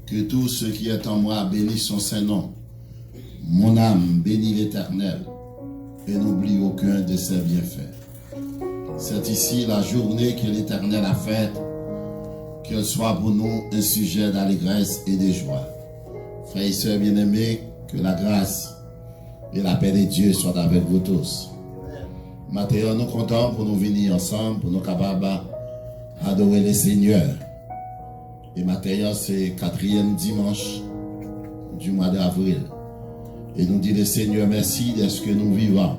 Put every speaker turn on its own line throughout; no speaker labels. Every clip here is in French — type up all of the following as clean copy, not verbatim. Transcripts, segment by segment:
Que tout ce qui est en moi bénisse son Saint-Nom. Mon âme bénit l'Éternel et n'oublie aucun de ses bienfaits. C'est ici la journée que l'Éternel a faite, qu'elle soit pour nous un sujet d'allégresse et de joie. Frères et sœurs bien-aimés, que la grâce et la paix de Dieu soient avec vous tous. Maintenant, nous comptons pour nous venir ensemble, pour nous capables d'adorer le Seigneur. Et maintenant, c'est le 4e dimanche du mois d'avril. Et nous dit le Seigneur merci d'être que nous vivons.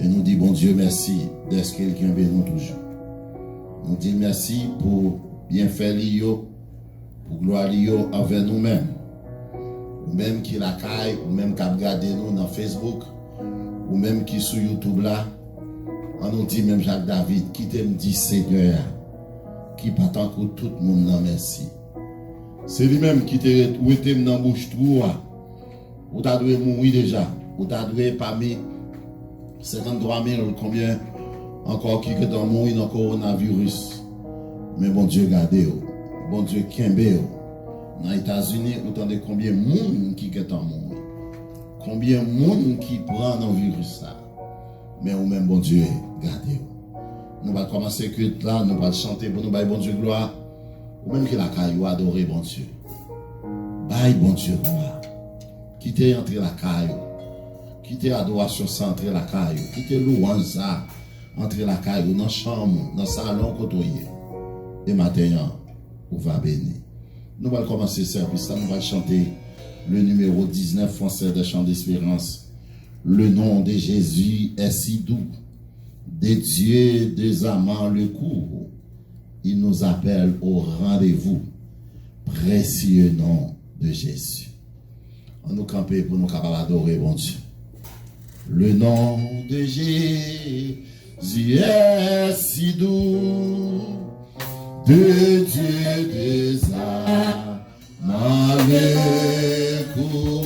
Et nous dit bon Dieu merci d'être quelqu'un de nous toujours. Nous dit merci pour bien faire l'io, pour gloire l'io envers nous-mêmes. Ou même qui la caille, ou même qui a regardé nous dans Facebook, ou même qui sur YouTube là. On nous dit même Jacques David, qui t'aime dit Seigneur, qui pas tant que tout le monde non merci. C'est lui-même qui t'aime dans la bouche trou, ou t'as dû mourir déjà, ou t'as dû parmi 53 000, combien encore qui est dans mourir dans le coronavirus. Mais bon Dieu gardez-vous, bon Dieu kembe-vous. Dans les États-Unis, vous entendez combien de monde qui est en mourir, combien de monde qui prend dans le virus ça. Mais ou même bon Dieu gardez-vous. Nous allons commencer que là, nous allons chanter pour nous, bye bon Dieu gloire. Ou même que la caille, adorer bon Dieu. Bye bon Dieu gloire. Quittez entrer la caille. Quittez adoration sans entrer la caille. Quittez louange ça. Entrer la caille dans la chambre, dans le salon côtoyer. Et maintenant, on va bénir. Nous allons commencer le service. Nous allons chanter le numéro 19 français des chants d'espérance. Le nom de Jésus est si doux. Des dieux, des amants le courent. Il nous appelle au rendez-vous. Précieux nom de Jésus. On nous camper pour nous capables d'adorer bon Dieu. Le nom de Jésus est si doux. De Dieu, des amants le courent.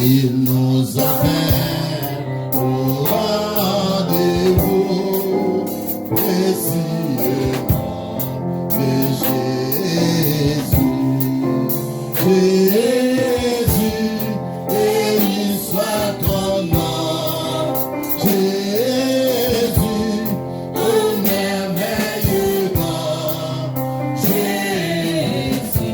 Il nous appelle au rendez-vous, précieux nom de Jésus. Jésus, béni soit ton nom. Jésus, au merveilleux nom. Jésus,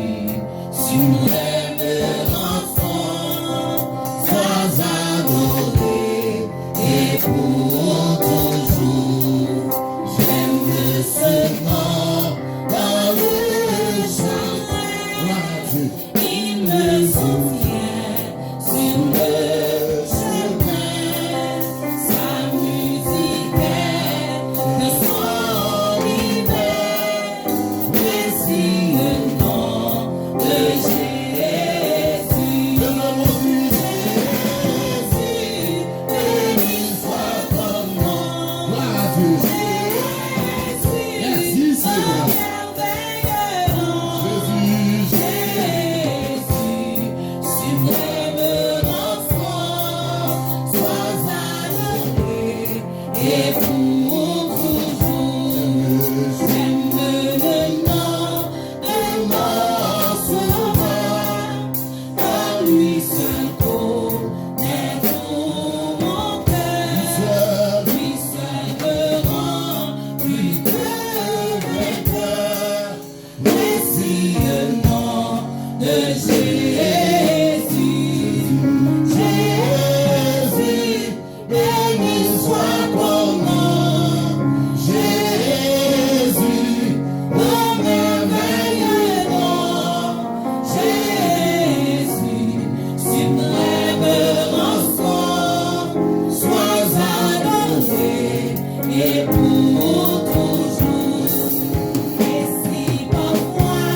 si nous l'aimes enfant, sois adoré et pour toujours. J'aime ce nom dans le chant. Il me soutient sur le chemin. Sa musique est de son hiver. Précieux nom de Jésus. Le nom de Jésus, béni soit ton nom. Jésus, merci Seigneur. Merveilleux nom. Jésus, si m'aime l'enfant, sois adoré et pour toujours. J'aime le nom de mon sauveur, car lui seul connaît tout mon cœur. Lui seul me rend plus que vainqueur. Précieux nom de Jésus. Jésus, béni soit ton nom. Jésus, au merveilleux nom. Jésus, si brève enfant, sois adoré et pour toujours. Et si parfois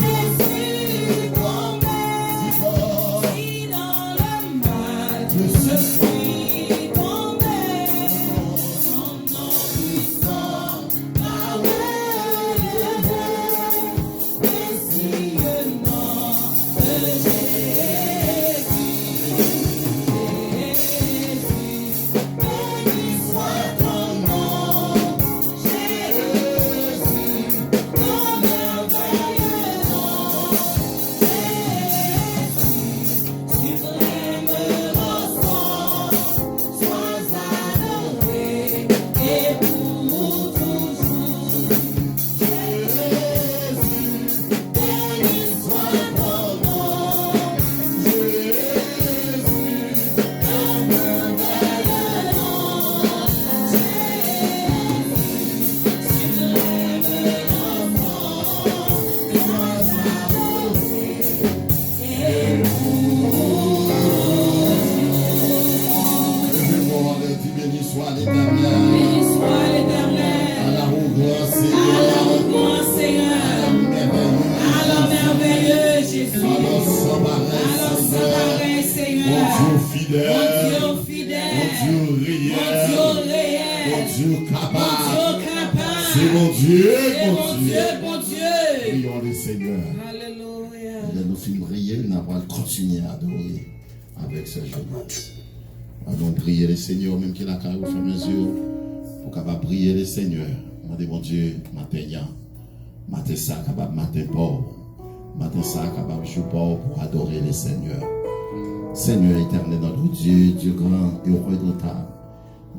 Jésus tombait, si dans le mal je suis tombé, son nom puissant m'a relevé. Précieux nom de Jésus. Jésus, béni soit ton nom. soit l'Éternel.
Béni soit l'Éternel.
Alors, grand Seigneur.
Alors, grand Seigneur. Alors, merveilleux Jésus.
Alors, sans pareil,
Seigneur.
Mon Dieu fidèle.
Mon Dieu fidèle.
Mon Dieu réel.
Mon Dieu réel.
Mon Dieu capable.
Mon Dieu capable.
C'est mon Dieu,
C'est mon Dieu, mon Dieu.
Prions le Seigneur.
Alléluia.
Nous finissons de prier, nous allons continuer à adorer avec ce jeunesse. Allons prier le Seigneur, même qu'il a qu'à vous faire mes yeux, pour capable prier le Seigneur. Demandez mon Dieu, matin, matin ça, capable matin pauvre, matin ça, capable jouer pauvre pour adorer le Seigneur. Seigneur éternel, notre Dieu, Dieu grand et redoutable,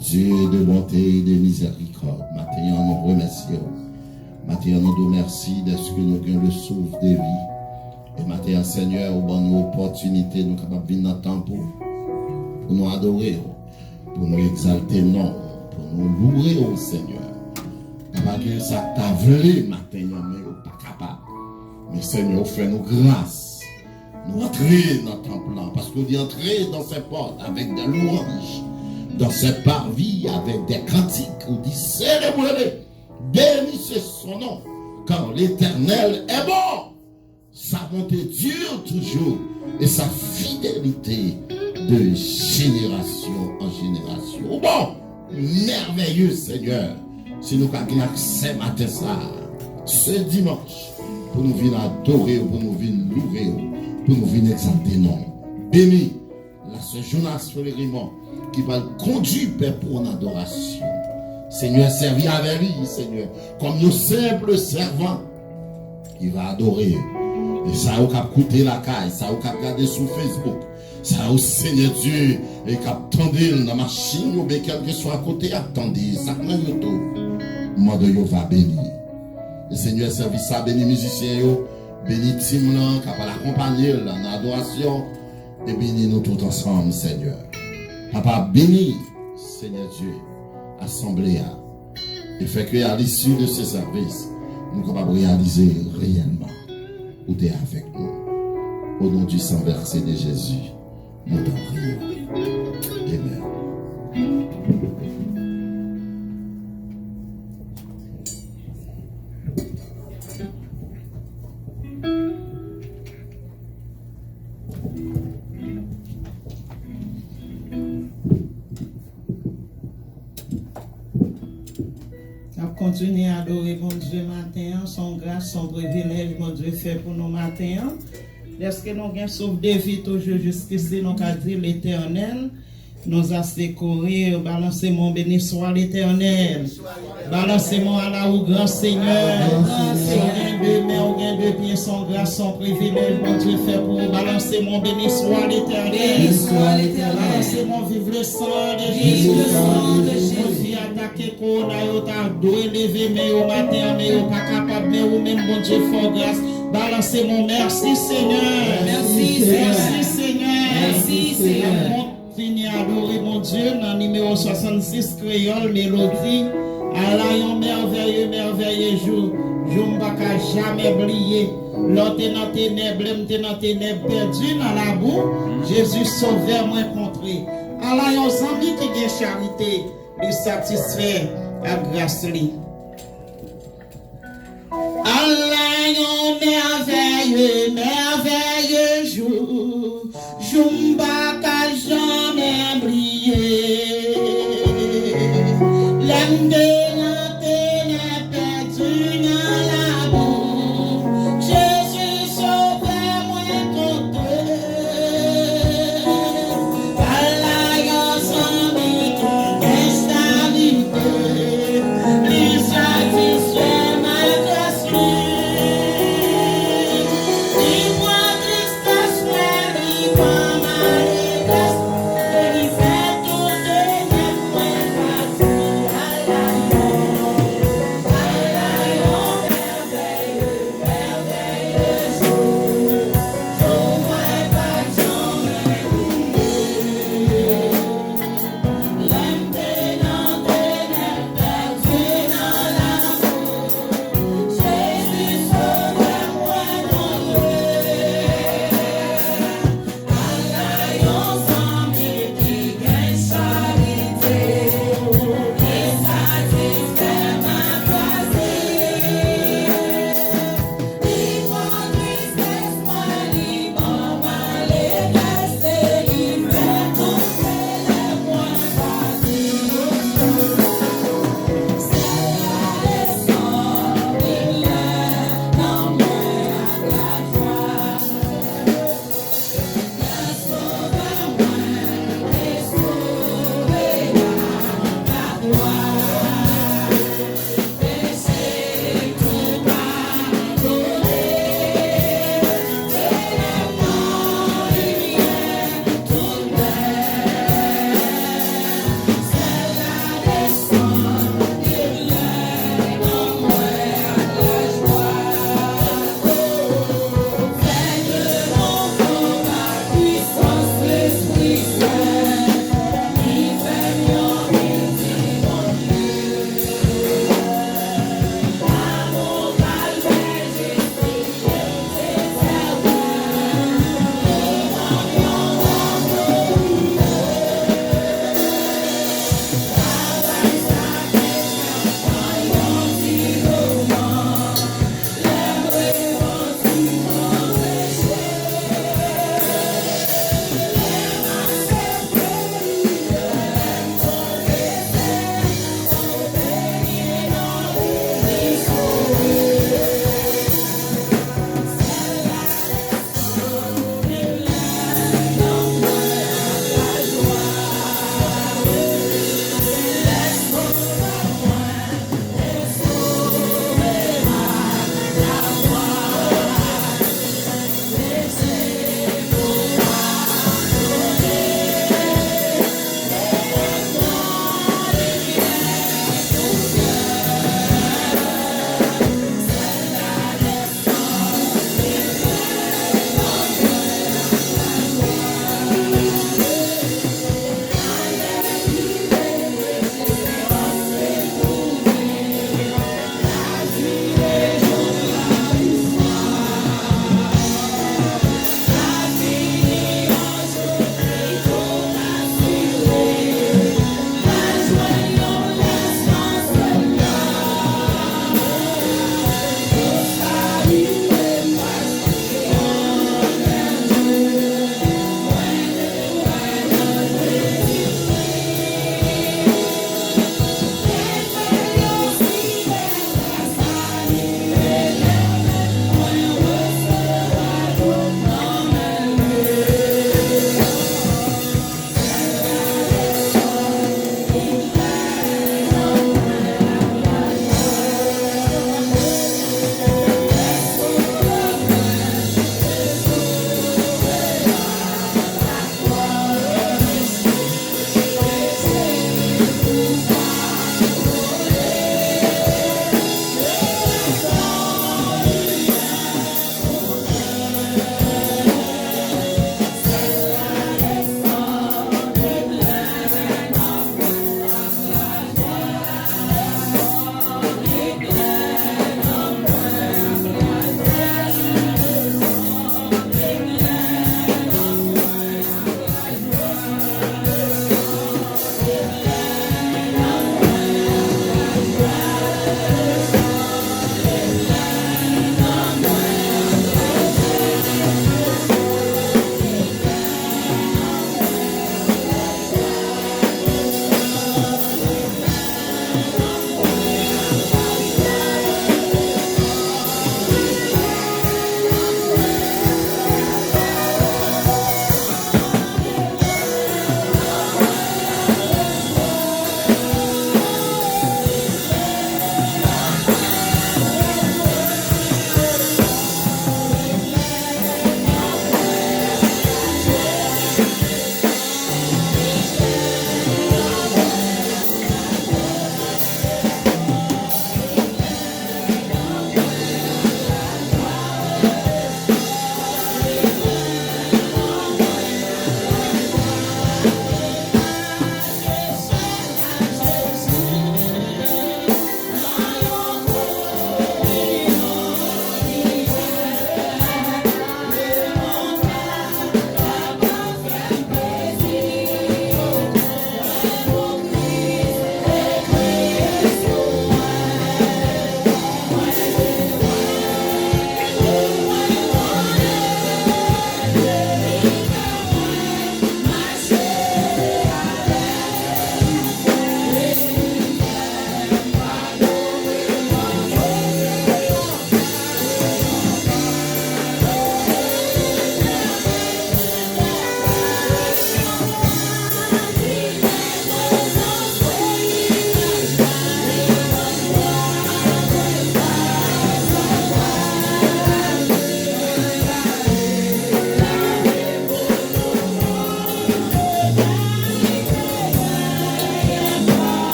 Dieu de bonté et de miséricorde. Matin, nous remercions. Matin, nous nous remercions de ce que nous avons le souffle de vie. Et matin, Seigneur, au bon opportunité, nous sommes capables de venir dans le temps pour nous adorer, pour nous exalter, non, pour nous louer au Seigneur. Pas que ça t'a voulu matin, mais pas capable. Mais Seigneur, fais-nous grâce. Nous entrer dans le temple, parce qu'on dit entrer dans ses portes avec des louanges, dans ses parvis avec des cantiques, on dit célébrez, bénissez son nom, car l'Éternel est bon. Sa bonté dure toujours et sa fidélité de génération en génération. Bon, merveilleux Seigneur, si nous avons accès matin ça, ce dimanche, pour nous venir adorer, pour nous venir louer, pour nous venir exalter non. Béni, là ce Jonas Félérimont qui va conduire Père pour une adoration. Seigneur, servi avec lui, Seigneur, comme nos simples servants, qui va adorer. Et ça a coûté la caille, ça a regardé sur Facebook, ça a Seigneur Dieu, et qui attendait dans la machine, ou bien quel que soit à côté, attendez, ça prend le tout. Moi de yo va bénir. Le Seigneur service ça, béni musicien yo, béni team là, qui va l'accompagner dans l'adoration, et béni nous tous ensemble, Seigneur. Papa, béni, Seigneur Dieu, assemblée, et fait que à l'issue de ce service, nous sommes capables de réaliser réellement où tu es avec nous. Au nom du sang versé de Jésus, nous t'en prions. Amen.
Continuer à adorer mon Dieu matin, son grâce, son privilège, mon Dieu fait pour nous matin. Lorsque nous avons sauvé des vies toujours jusqu'ici, nous avons dit l'Éternel, nous a sécoré, balancez mon béni soit l'Éternel. Balancez-moi à la ou grand Seigneur. Son de main, ou gain de pied, son grâce, son privilège, mon Dieu fait pour vous. Balancez mon béni soit l'Éternel. Balancez mon vivre le sang de Jésus. Jésus attaqué qu'on a eu ta doué levé, mais au matin, mais au pas capable, mais au même bon Dieu fort grâce. Balancez mon merci Seigneur. Merci Seigneur. Merci Seigneur. Fini à adorer mon Dieu dans le numéro 66 créole mélodie. Allah yon merveilleux jour. Je ne vais jamais oublier. L'autre dans ténèbres, perdu dans la boue. Jésus sauveur moi contré. Allah yon ami qui gagne charité, lui satisfait à grâce li. Allah yon merveilleux jour. Je ne vais jamais oublier. L'âme de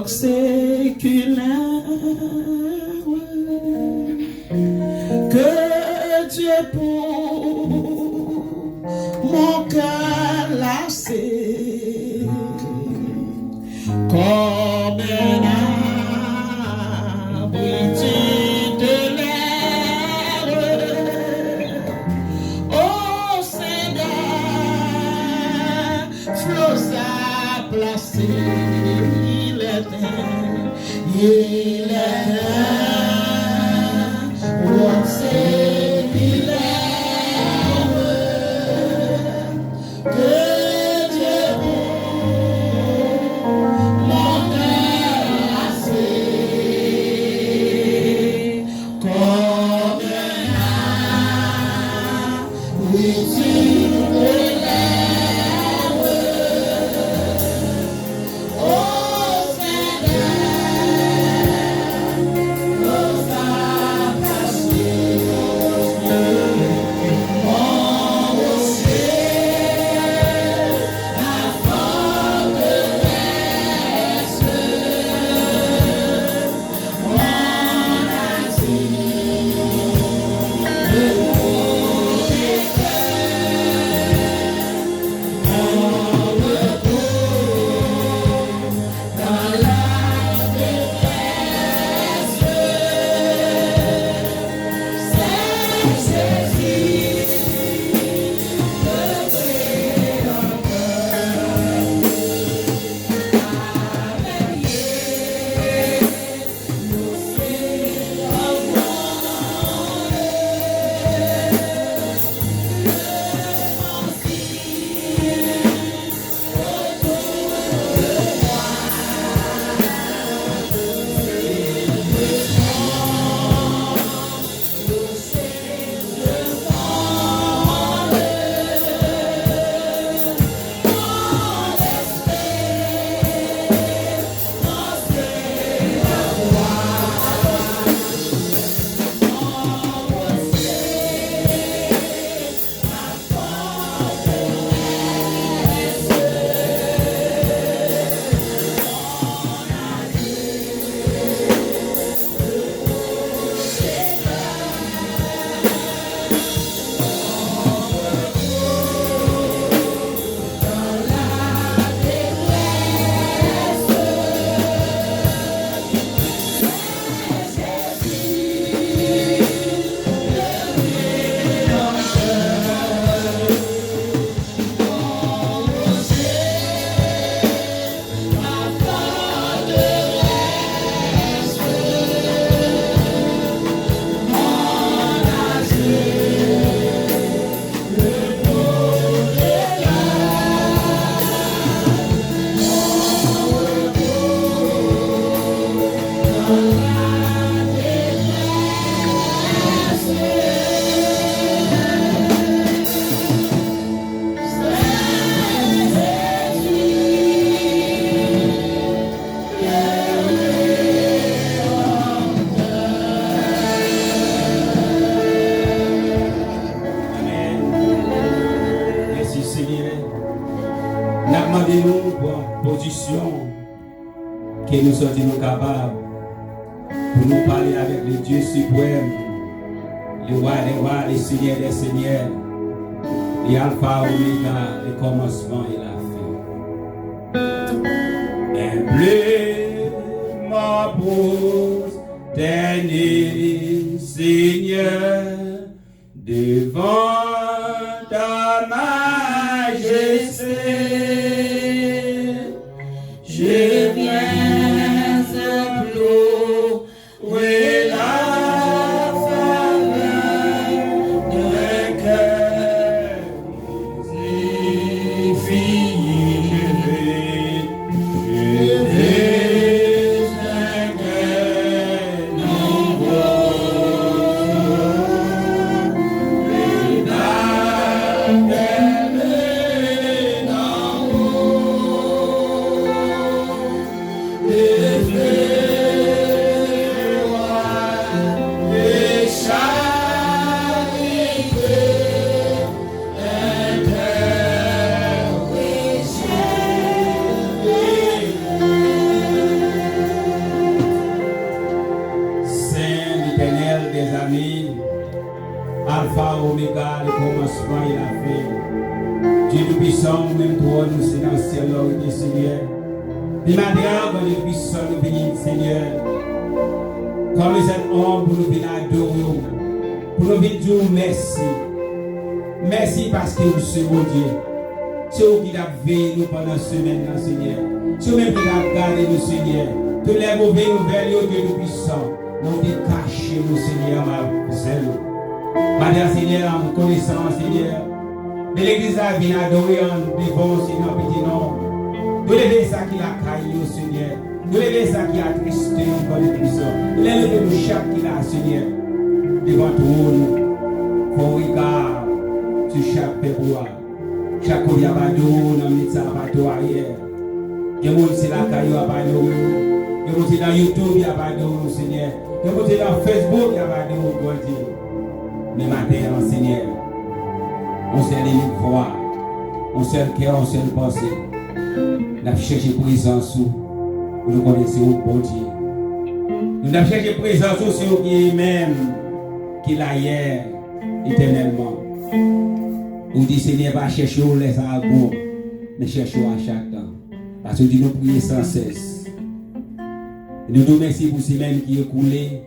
époque séculaire que Dieu pour mon cœur lassé comme un abruti de l'air. Oh Seigneur, flots à placer, il est oh Seigneur, que Dieu mon cœur lassé comme un abruti de l'air. Oh Seigneur, nos âmes cachées, mon rocher, la forteresse, mon asile, le
Nous pour position que nous sommes capables pour nous parler avec le Dieu suprême, le roi des rois, le Seigneur des seigneurs, le Alpha, Omega, le commencement et la fin. Implée ma pose, dernier Seigneur, devant ta majesté. Je viens implorer la faveur d'un cœur infini. Je veux un cœur nouveau, le l'oméga, le commencement et la fin. Dieu tout puissant, même toi, nous sommes dans le ciel, Lord, Seigneur. Les matins, Dieu puissant, nous bénissons, Seigneur. Comme les hommes, pour nous venir adorer, pour nous venir dire merci. Merci parce que vous sommes mon Dieu. C'est vous qui avez veillé nous pendant la semaine, Seigneur. C'est vous même qui avez gardé nous, Seigneur. Tous les mauvais nouvelles, Dieu tout puissant, nous avons caché nous, Seigneur, ma zèle. Madame, Seigneur, en connaissant, Seigneur. Mais l'église a bien adoré en devant, Seigneur, petit nom. Nous levons ça qui a caillé, Seigneur. Nous levons ça qui a tristé, encore le puissant. Nous levons chaque qui a, Seigneur. Devant tout, qu'on regarde sur chaque pébois. Chaque fois, il y a pas d'eau, dans le médecin, pas d'eau arrière. Il y a des gens qui sont là, il y a pas d'eau. Il y a des gens qui sont dans YouTube, il y a pas d'eau, Seigneur. Il y a des gens qui sont dans Facebook, il y a pas d'eau, God Dieu. Mais maintenant, Seigneur, on sait les foi, on sait le cœur, on sait le pensée. Nous avons cherché présence pour nous connaître au bon Dieu. Nous avons cherché présence sur vous qui est même, qui l'a hier, éternellement. Vous dites, Seigneur, pas chercher où les arbres, mais chercher à chaque temps. Parce que nous prions sans cesse. Nous nous remercions pour ces semaines qui ont coulé.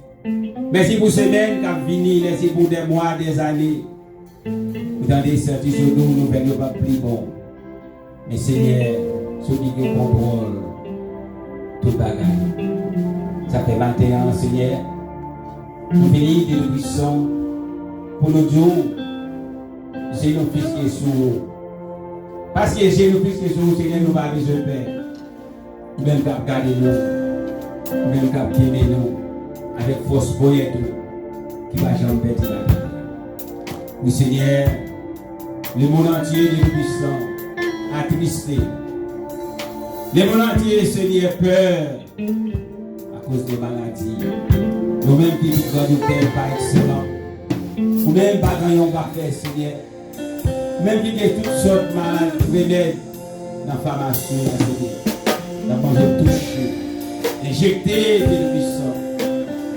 Merci pour ces semaines qui ont fini. Merci pour des mois, des années. Vous avez sorti sur nous, nous ne faisons pas plus bon. Mais Seigneur, ceux qui contrôlent tout le bagage. Ça fait 21 ans, Seigneur. Nous venons de nous puissants pour nous dire, c'est nos fils qui sont. Parce que c'est nos fils qui sont, Seigneur, nous n'avons pas besoin de paix. Nous même qu'à garder nous, nous même qu'à aimer nous, avec force boyette qui va jamais perdre la vie. Oui, Seigneur, le monde entier est puissant, attristé. Le monde entier, Seigneur, peur à cause des maladies. Nous-mêmes qui vivons dans le cœur pas excellent. Nous-mêmes pas dans un café, Seigneur. Même qui a toutes sortes de maladies, remèdes dans la pharmacie, Seigneur. Nous avons touché, injecté des puissants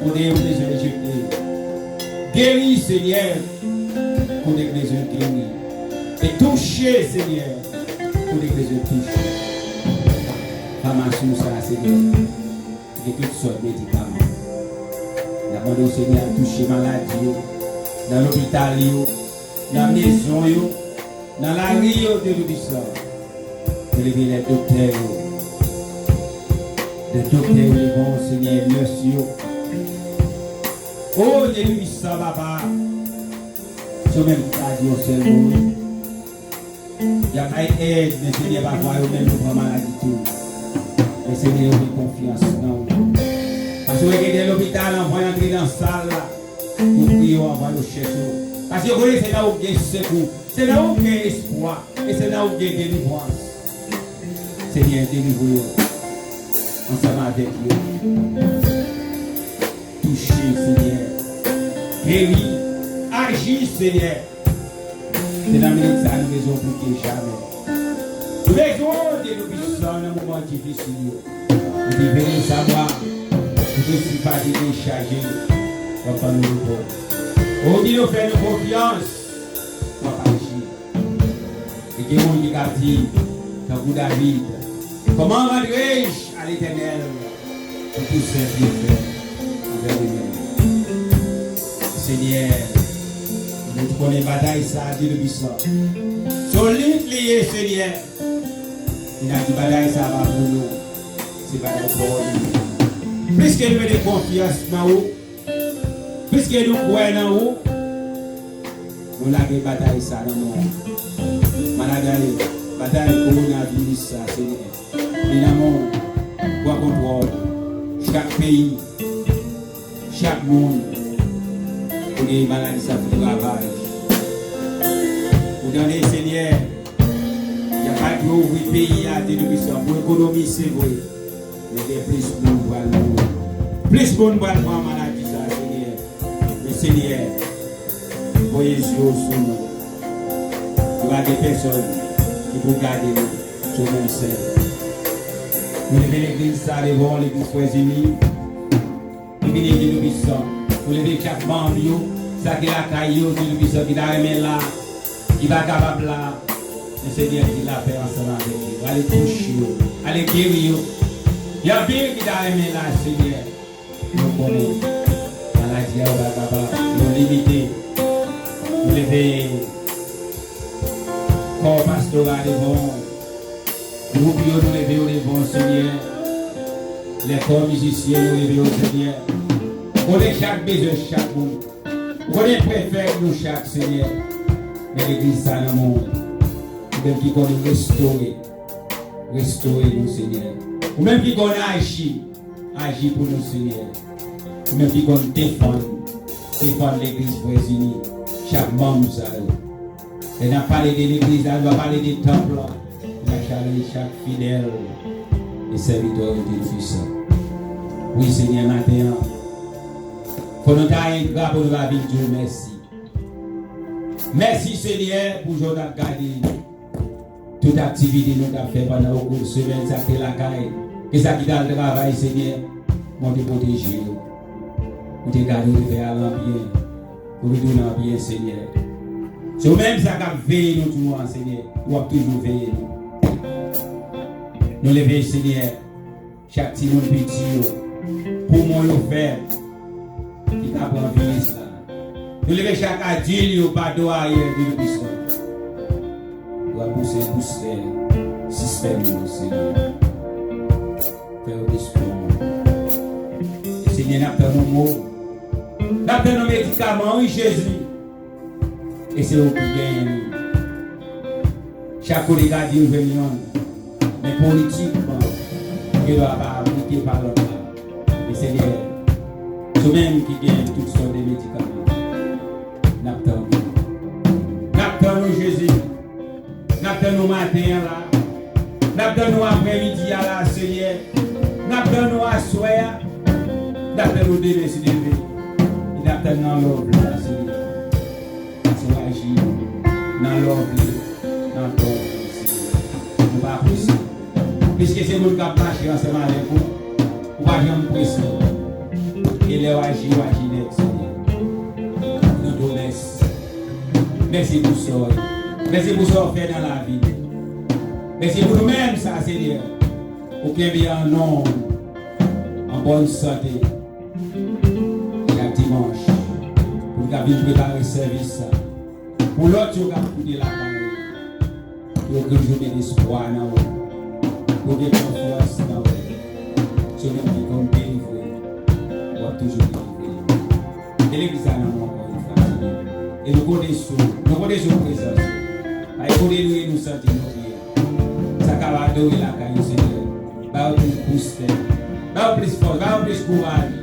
pour les injecter. Guéris, Seigneur, pour les guéris. Et toucher, Seigneur, pour les toucher. Pharmacie, ça, Seigneur. Et toutes sortes de médicaments. Nous avons demandé au Seigneur de toucher maladie, dans l'hôpital, dans la maison, dans la rue de l'Obisson. De lever les docteurs. Les docteurs, les bons Seigneur, merci. Oh, Dieu, l'Obisson, papa. Si on même pas dit au seul mot, il n'y a pas d'aide, mais Seigneur, va voir, même pour la maladie tout. Mais Seigneur, on a confiance. Non. Parce que vous regardez l'hôpital, on va entrer dans la salle, nous prions, on va le chercher. Parce que vous voyez, c'est là où il y a secours, c'est là où il y a espoir, et c'est là où il y a délivrance. Seigneur, délivrez-vous ensemble avec vous. Touchez, Seigneur. Guéris, agis, Seigneur. C'est dans le minute, ça nous besoin plus que jamais. Nous besoin de nous puissants dans un moment difficile. Nous devons savoir. Je ne suis pas déchargé comme nous le on dit nous faire confiance, on va agir. Et que mon dit a dit, comme David, comment rendrai-je à l'Éternel pour tout ce qu'il fait envers lui-même. Seigneur, nous connaissons la bataille, ça a dit le puissant. Solide lié, Seigneur. Il a dit bataille, ça va pour nous. C'est bataille pour nous. Plus que nous avons confiance dans vous, plus que nous croyons dans vous, nous avons bataille ça dans nous. Maladie, bataille coronavirus, ça, Seigneur. Évidemment, quoi contrôle, chaque pays, chaque monde, pour les maladies, ça fait ravage. Vous donnez, Seigneur, il n'y a pas de ouvrir le pays à télévision pour l'économie, c'est vrai. Mais il y a plus de monde pour le monde. Plus de monde pour le monde, maladie, ça, Seigneur. Mais Seigneur, voyez sur nous. Il y a des personnes qui vont garder nous sur le même scène. Nous levons l'église, ça, devant l'église frères unis. Nous venons de nous puissants. Nous levons chaque membre, Ça qui la caillou, Dieu puissant, qui t'a remis là, qui va capable là. Le Seigneur dit la paix ensemble avec lui. Allez toucher, allez guérir. Il y a bien qui t'a remis là, Seigneur. Nous connaissons. Maladie, on va capable. Nous limiter. Nous lever. Corps pastoral devant. Groupe nous lever devant, Seigneur. Les corps musiciens nous lever au Seigneur. On est chaque besoin, chaque monde. On est préféré nous chaque Seigneur. Mais l'église ça dans le monde. Même qui connaît restaurer nous Seigneur. Ou même qui connaît agir pour nous Seigneur. Ou même qui connaît défendre l'église Brésil. Chaque membre ça. Et on a parlé de l'église, on va parler des temples. On a parlé chaque fidèle et serviteur de Dieu puissant. Oui Seigneur, maintenant. Pour nous tailler grave pour la vie de Dieu, merci. Merci Seigneur pour nous garder toute activité nous avons fait pendant au cours de semaine, ça fait la caille. Et ça qui dans le travail, Seigneur, nous te protéger. Nous te garder de faire bien. Nous te donner bien, Seigneur. C'est même ça qui a veillé nous toujours, Seigneur. Nous avons toujours veillé nous. Nous lever, Seigneur, chaque petit monde petit, pour moi le faire, qui t'a pris vie là. Nous lever chaque adulte, pas de arrière de puissant. Nous avons poussé le système, Seigneur. Faire au discours. Seigneur, nous avons nos mots. Nous avons nos médicaments, oui, Jésus. Et c'est eux qui gagnent. Chaque collègue a dit une réunion. Mais politiquement, il ne doit pas appliquer par l'autre. Et c'est eux-mêmes qui gagnent toutes sortes de médicaments. Nous avons Jésus. Nous matin là, nous après-midi là, Seigneur, nous à soir, nous demain, Seigneur, nous dans l'ordre, Seigneur, nous agir dans l'ordre, dans ton Seigneur, nous pas possible, puisque c'est nous qui marchons ensemble avec vous, nous pas jamais presser, et les agir, Seigneur, nous te laisse, merci pour ça. Merci pour ce qu'on fait dans la vie. Merci pour nous-mêmes, ça, Seigneur. Pour qu'il y ait un homme en bonne santé. Chaque dimanche. Pour qu'il vienne préparer le service. Pour l'autre, il va écouter la parole. Pour qu'il y ait une journée d'espoir dans vous. Pour qu'il y ait confiance dans vous. Sur le qui comme délivré. On va toujours délivrer. Et l'église a encore une fois, Seigneur. Et nous connaissons présence. Aïe, nous sentir nous. Ça va adorer la caille, Seigneur. Va plus booster. Va plus force. Va plus courage.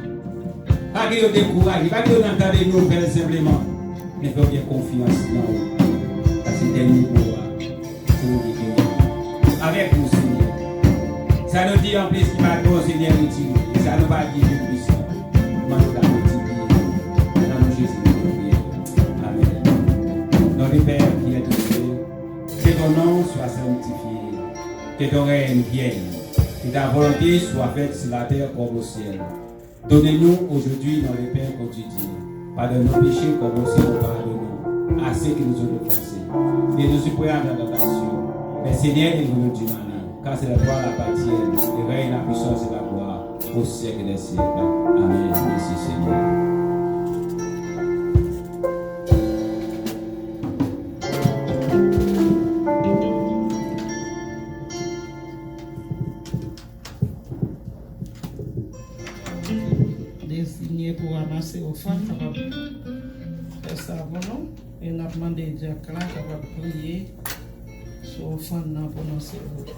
Pas que vous découragez. Pas que vous entendez nos nouvelles simplement. Mais faut bien confiance dans vous. Parce que c'est un niveau pour vous guérir. Avec nous, Seigneur. Ça nous dit en plus qu'il va être Seigneur utile. Ça nous va dire le puissant. Nous allons multiplier. Dans nos Jésus. Amen. Dans le Père qui est au ciel. Que ton nom soit sanctifié, que ton règne vienne, que ta volonté soit faite sur la terre comme au ciel. Donnez-nous aujourd'hui dans le pain quotidien. Pardonne nos péchés comme aussi nous pardonnons à ceux qui nous ont offensés. Et nous supprions dans la tentation. Mais Seigneur, délivre-nous du malin, car c'est la gloire, la pâtienne, le règne, la puissance et la gloire au siècle des siècles. Amen. Merci Seigneur.
Pour ramasser aux femmes, capable faire ça avant nous. Et nous avons demandé à Jacques là, capable de prier sur les femmes pour nous servir.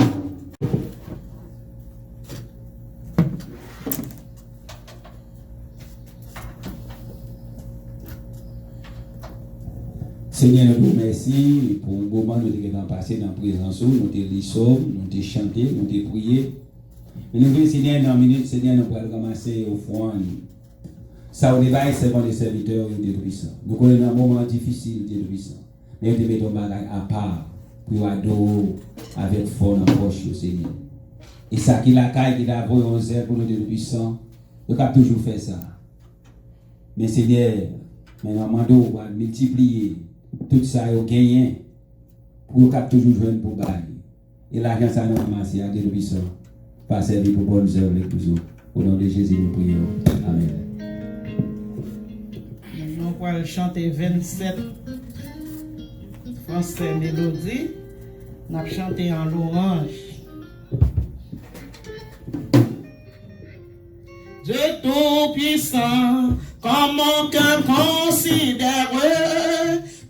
Seigneur, nous remercions pour le moment où nous avons passé dans la présence, nous avons lu psaume, nous avons chanté, nous avons prié. Mais nous voulons, Seigneur, dans une minute, Seigneur, nous pouvons ramasser au fond. Ça, on est servant des serviteurs et des puissants. Nous connaissons un moment difficile, Dieu puissant. Mais nous mettons bagage à part pour adorer avec foi dans la poche, Seigneur. Et ça qui la caille, qui a envoyé un zèle pour nous, Dieu puissant, nous avons toujours fait ça. Mais Seigneur, Mais normalement, on va multiplier tout ça au gagnant pour qu'on toujours joindre pour bailler. Et l'argent, ça nous ramasse à Dieu puissant. Pas servir pour bonnes œuvres les plus. Au nom de Jésus, nous prions. Amen.
Nous allons chanter 27 français mélodie. Nous allons chanter en louange. Dieu tout-puissant, comme mon cœur considère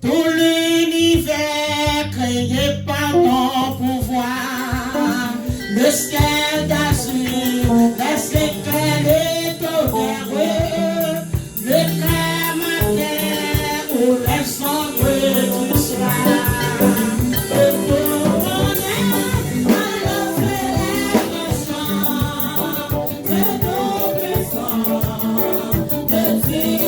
tout l'univers créé par ton pouvoir. Le ciel d'azur, laisse l'éclair et tonnerre, le clair matin où les sombres du soir.
Thank you.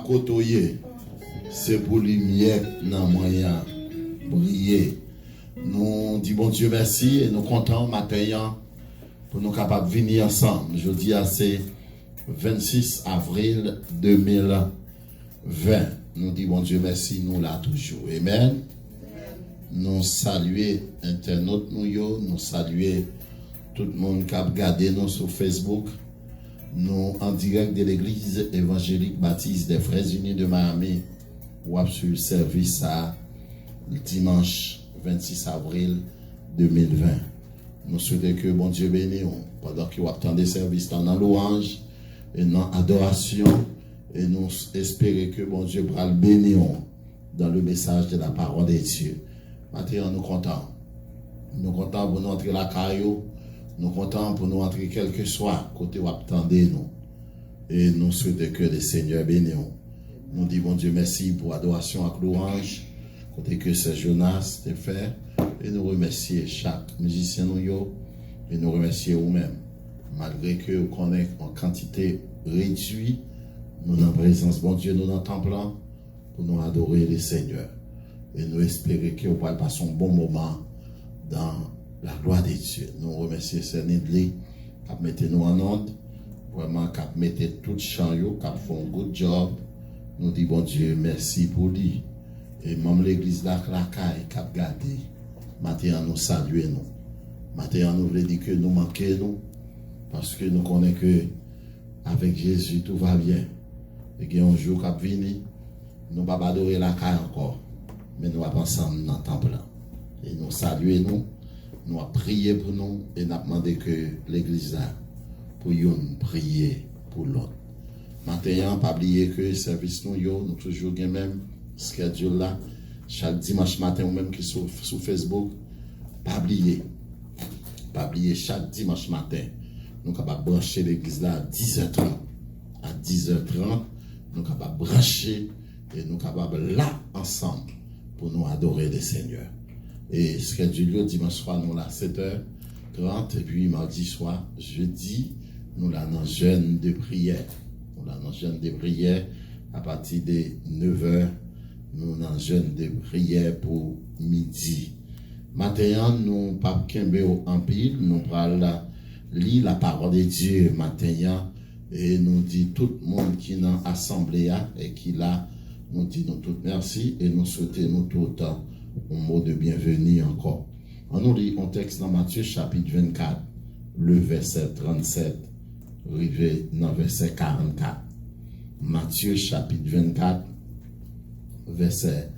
côtoyer, c'est pour lumière dans moyen briller. Nous disons bon Dieu merci et nous comptons matin pour nous capables de venir ensemble. Je dis c'est 26 avril 2020. Nous disons bon Dieu merci, nous là toujours. Amen. Nous saluons internautes, nous saluons tout le monde qui a regardé nous sur Facebook. Nous en direct de l'église évangélique baptiste des Frères Unis de Miami. Ou sur le service à dimanche 26 avril 2020. Nous souhaitons que bon Dieu bénisse pendant que vous attendez service dans la louange et dans l'adoration. Et nous espérons que bon Dieu va le bénir dans le message de la parole de Dieu. Maintenant, nous comptons. Nous comptons pour nous entrer la caillou. Nous comptons pour nous entrer quel que soit côté où attendez nous. Et nous souhaitons que le Seigneur bénisse. Nous disons bon Dieu merci pour l'adoration à louange. Côté que c'est Jonas de fait. Et nous remercions chaque musicien et nous remercions vous-même. Malgré que vous connaissez en quantité réduite, nous dans la présence bon Dieu, nous dans le temple pour nous adorer le Seigneur. Et nous espérons que vous allez passer un bon moment dans la gloire de Dieu. Nous remercions Seigneur Nidli qui mette nous en ordre, vraiment qui mette tout chant, qui fait un good job. Nous disons bon Dieu merci pour lui. Et même l'église la caille qui a gardé. Maintenant nous saluons nous. Maintenant nous voulons dire que nous manquons nous. Parce que nous connaissons que avec Jésus tout va bien. Et qu'il y a un jour qui va venir, nous ne pouvons pas adorer la caille encore. Mais nous allons ensemble dans le temple. Et nous saluons nous. Nous allons prier pour nous. Et nous demandons que l'église là, pour nous prier pour l'autre. Maintenant, pas oublier que le service nous toujours le même schedule là. Chaque dimanche matin, ou même qui sur Facebook, pas oublier. Pas oublier chaque dimanche matin. Nous sommes capables de brancher l'église là à 10h30. À 10h30, nous sommes capables de brancher et nous sommes capables là ensemble pour nous adorer le Seigneur. Et schedule dimanche soir, nous là 7h30 et puis mardi soir, jeudi, nous là dans jeûne de prière. Nous là dans jeûne de prière à partir de 9h. Nous dans jeûne de prière pour midi. Matin, nous pas en pile, nous parlons lire la parole de Dieu matin et nous dit tout le monde qui est dans l'assemblée et qui là, nous dit nous tous merci et nous souhaitons nous tout un mot de bienvenue encore. On nous lit un texte dans Matthieu chapitre 24, le verset 37, arrivé dans verset 44. Matthieu chapitre 24, verset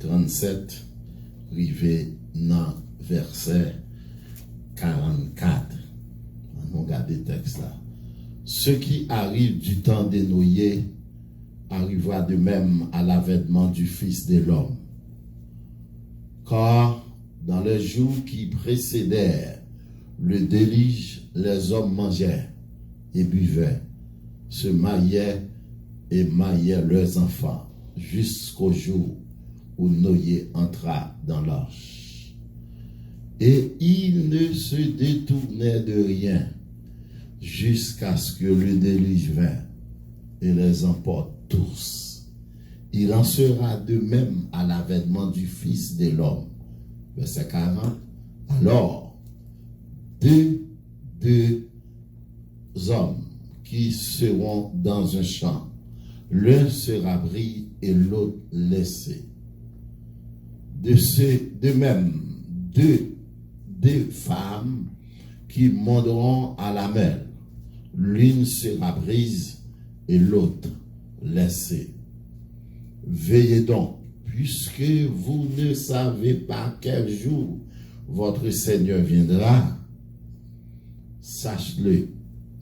37, arrivé dans verset 44. On regarde le texte là. Ce qui arrive du temps de Noé arrivera de même à l'avènement du Fils de l'homme. Car dans les jours qui précédèrent le déluge, les hommes mangeaient et buvaient, se mariaient et mariaient leurs enfants, jusqu'au jour où Noé entra dans l'arche. Et il ne se détournait de rien jusqu'à ce que le déluge vint et les emporte tous. Il en sera de même à l'avènement du Fils de l'homme. Verset 40. Alors, deux hommes qui seront dans un champ, l'un sera pris et l'autre laissé. De même, deux femmes qui monteront à la mer, l'une sera prise et l'autre laissée. Veillez donc, puisque vous ne savez pas quel jour votre Seigneur viendra. Sache-le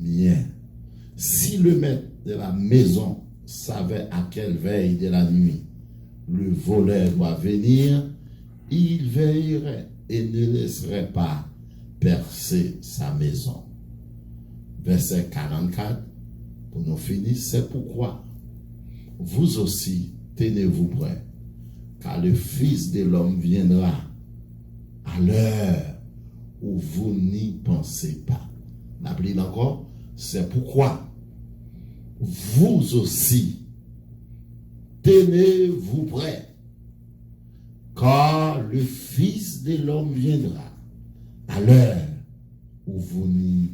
bien. Si le maître de la maison savait à quelle veille de la nuit le voleur doit venir, il veillerait et ne laisserait pas percer sa maison. Verset 44, pour nous finir, c'est pourquoi vous aussi tenez-vous prêts, car le Fils de l'homme viendra à l'heure où vous n'y pensez pas. N'oubliez encore, c'est pourquoi vous aussi tenez-vous prêts, car le Fils de l'homme viendra à l'heure où vous n'y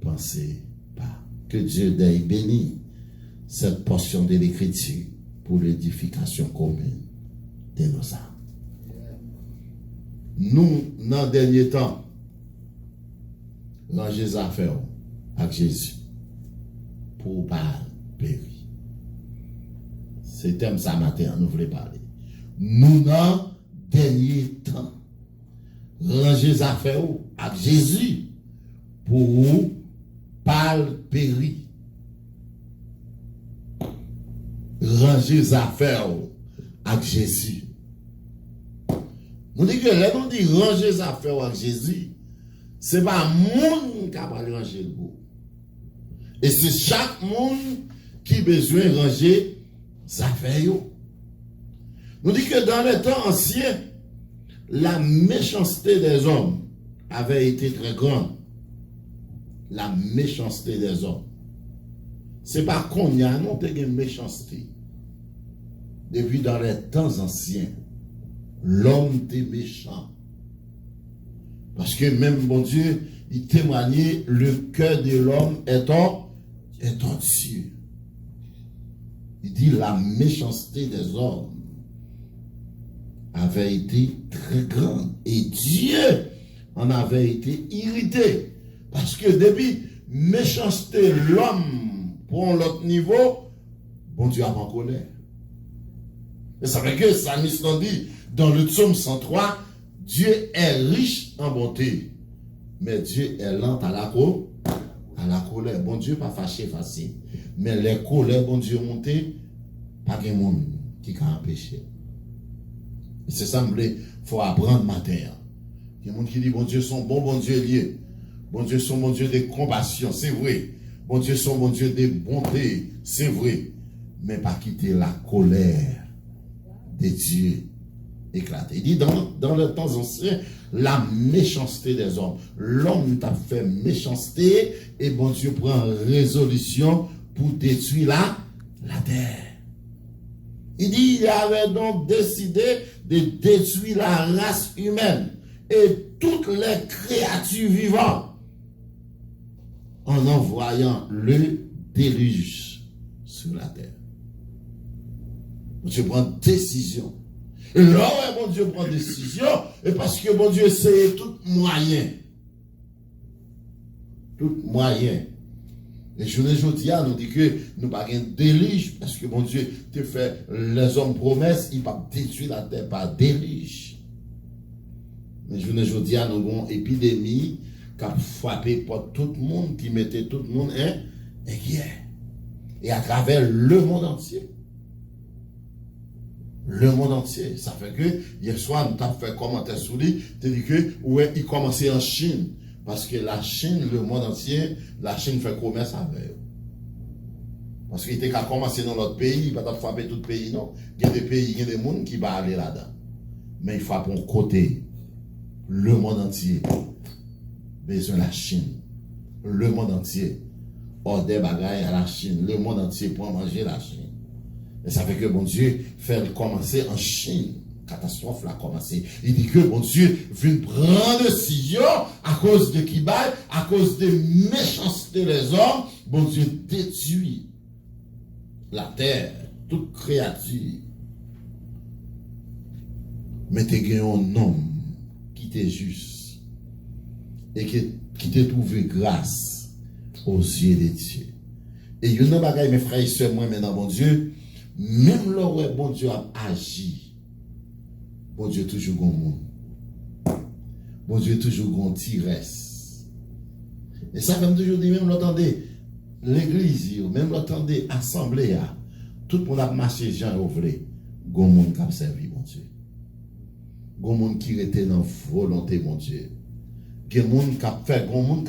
pensez pas. Que Dieu ait béni cette portion de l'Écriture pour l'édification commune de nos âmes. Nous, dans le dernier temps, ranger les affaires avec Jésus pour ne pas périr. C'est thème ça matin, nous voulons parler. Nous, dans le dernier temps, ranger les affaires avec Jésus pour ne pas périr. Ranger les affaires avec Jésus. Nous disons que là, nous disons ranger les affaires avec Jésus. Ce n'est pas monde qui a pas ranger le goût. Et c'est chaque monde qui a besoin de ranger les affaires. Nous disons que dans les temps anciens, la méchanceté des hommes avait été très grande. La méchanceté des hommes. Ce n'est pas qu'on y a non de méchanceté. Depuis dans les temps anciens, l'homme était méchant. Parce que même bon Dieu, il témoignait, le cœur de l'homme est en Dieu. Il dit la méchanceté des hommes avait été très grande. Et Dieu en avait été irrité. Parce que depuis méchanceté l'homme pour l'autre niveau, bon Dieu a en colère. Et ça fait que Psalmiste dit dans le psaume 103, Dieu est riche en bonté, mais Dieu est lent à la colère. Bon Dieu pas fâché facile, mais les colères, bon Dieu monté, pas de monde qui a empêché. C'est ça qu'il faut apprendre matin. Il y a des gens qui disent bon Dieu son bon Dieu lié. Bon Dieu son bon Dieu de compassion, c'est vrai. Bon Dieu son bon Dieu de bonté, c'est vrai. Mais pas quitter la colère de Dieu éclaté. Il dit dans le temps ancien, la méchanceté des hommes. L'homme t'a fait méchanceté et bon Dieu prend résolution pour détruire la terre. Il dit il avait donc décidé de détruire la race humaine et toutes les créatures vivantes en envoyant le déluge sur la terre. Dieu prend décision. Et là, bon Dieu prend décision, et parce que bon Dieu essaie tout moyen. Tout moyen. Et je nous dis, nous dit que nous pas un déluge, parce que bon Dieu te fait les hommes promesses, il va détruire la terre par déluge. Mais je nous dis, nous avons une épidémie qui a frappé pour tout le monde, qui mettait tout le monde inquiet. Et à travers le monde entier. Le monde entier. Ça fait que, hier soir, nous avons fait un commentaire sur lui, tu dis que, ouais, il commençait en Chine. Parce que la Chine, le monde entier, la Chine fait commerce avec eux. Parce qu'il était qu'à commencer dans l'autre pays, il ne va pas frapper tout le pays, non. Il y a des pays, il y a des gens qui vont aller là-dedans. Mais il frappe un côté. Le monde entier. Besoin de la Chine. Le monde entier. Hors des bagailles à la Chine. Le monde entier pour manger la Chine. Et ça fait que bon Dieu fait commencer en Chine. Catastrophe là commencé. Il dit que bon Dieu vient prendre décision à cause de qui baille, à cause de méchanceté des hommes. Bon Dieu détruit la terre, toute créature. Mais t'es gagné un homme qui t'est juste et qui t'est trouvé grâce aux yeux de Dieu. Et il y a une bagaille, mes frères et sœurs, moi maintenant, bon Dieu, même là où bon Dieu a agi, bon Dieu toujours bon monde. Bon Dieu toujours bon tiresse. Et ça, comme toujours dit, même l'entendez, l'église, même l'entendez, assemblée, tout le monde a marché, Jean ouvré, bon monde qui a servi, bon Dieu. Bon monde qui était dans volonté, bon Dieu. Bon monde qui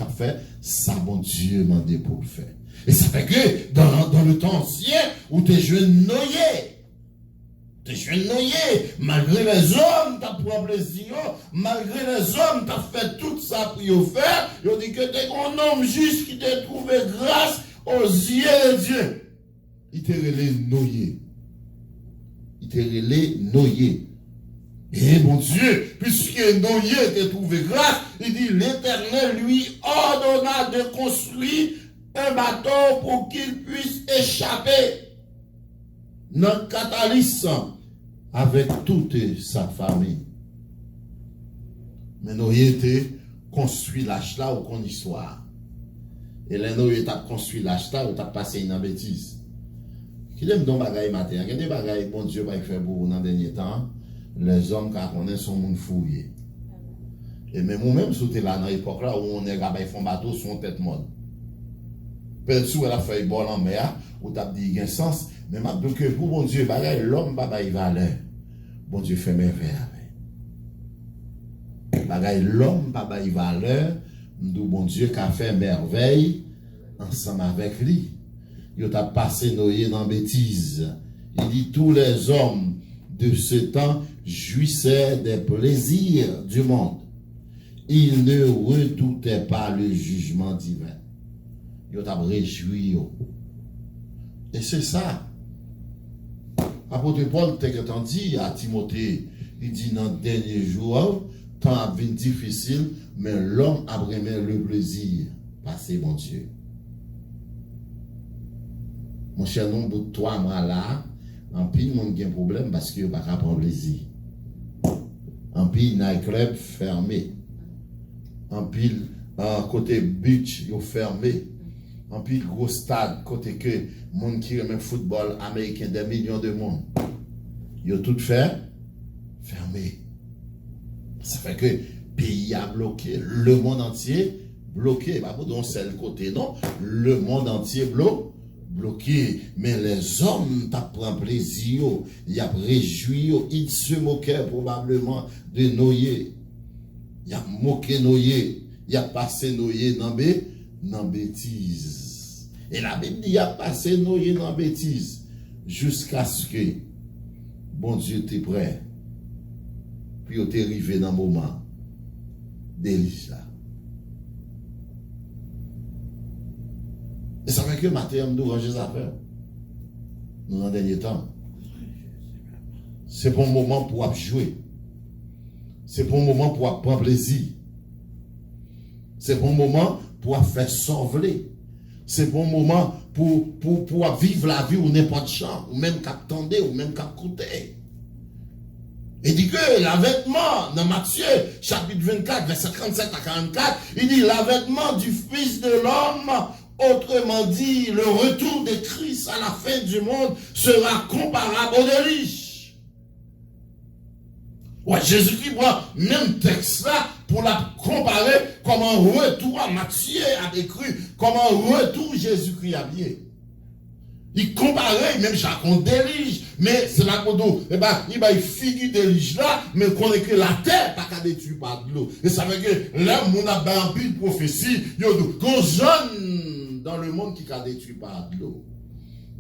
a fait, ça, bon Dieu m'a demandé pour le faire. Et ça fait que, dans le temps ancien, où t'es jeune noyé, malgré les hommes, t'as pris plaisir, malgré les hommes, t'as fait tout ça pour y faire, ils dit que t'es un homme juste qui t'a trouvé grâce aux yeux de Dieu. Il t'a relé noyé. il te relé Noé. Et mon Dieu, puisque Noé était trouvé grâce, il dit, l'Éternel lui ordonna de construire un bateau pour qu'il puisse échapper dans le catalyse avec toute sa famille. Mais Noé était construit l'âge là ou qu'on histoire. Et là, Noé t'a construit l'âge là ou t'a passé une bêtise. Qui aime donc bagaille matin? Il y a des bagailles, bon Dieu va faire pour vous dans le dernier temps. Les hommes qui connaissent sont monde fouillés. Et même nous-mêmes, c'était là dans l'époque là où on est là, ils font bateau sur une tête mode. Peut-être sous la feuille bol en mer, où tu as dit qu'il y a un sens, mais maintenant que pour bon Dieu, l'homme va y valeur. Bon Dieu fait merveille avec. L'homme va y valeur, nous bon Dieu qui a fait merveille ensemble avec lui. Il a passé Noé dans bêtise. Il dit tous les hommes de ce temps jouissaient des plaisirs du monde. Ils ne redoutaient pas le jugement divin. Ils ont réjoui. Et c'est ça. Apôtre Paul t'a dit à Timothée, il dit dans le dernier jour, temps a été difficile, mais l'homme a vraiment le plaisir. Passez, mon Dieu. Mon cher nom de 3 mois là, en pile, mon a un problème parce qu'il n'y a pas de plaisir. En pile, night club fermé. En pile, côté beach, il fermé. En pile, gros stade, côté que monde qui aime le football américain, des millions de monde. Il a tout fait fermé. Ça fait que pays a bloqué, le monde entier bloqué. Pas pour d'un seul côté, non. Le monde entier bloqué. Mais les hommes t'apprennent plaisir, ils ont réjoui, ils se moquaient probablement de Noé. Ils ont moqué Noé, ils ont passé Noé dans bêtise. Et la Bible dit, il a passé Noé dans bêtise jusqu'à ce que bon Dieu t'est prêt. Puis il est arrivé dans le moment d'Élisha. Et ça fait que matin, nous ranger les affaires. Nous, dans le dernier temps. C'est pour un moment pour jouer. C'est pour un moment pour prendre plaisir. C'est pour un moment pour faire sauver. C'est pour un moment pour vivre la vie ou n'importe chant, ou même qu'attendez, ou même qu'écouter. Il dit que l'avènement, dans Matthieu, chapitre 24, verset 37 à 44, il dit l'avènement du Fils de l'homme, autrement dit, le retour de Christ à la fin du monde sera comparable au déluge. Ouais, Jésus-Christ prend même texte là pour la comparer comme un retour à Matthieu a décrit, comme un retour Jésus-Christ a bien. Il comparait, même Jacques, on délige, mais c'est la codo, il va figure délige là, mais qu'on est que la terre pas qu'à détruire par de l'eau. Et ça veut dire que là, on a une prophétie, qu'on jeune dans le monde qui a détruit par de l'eau.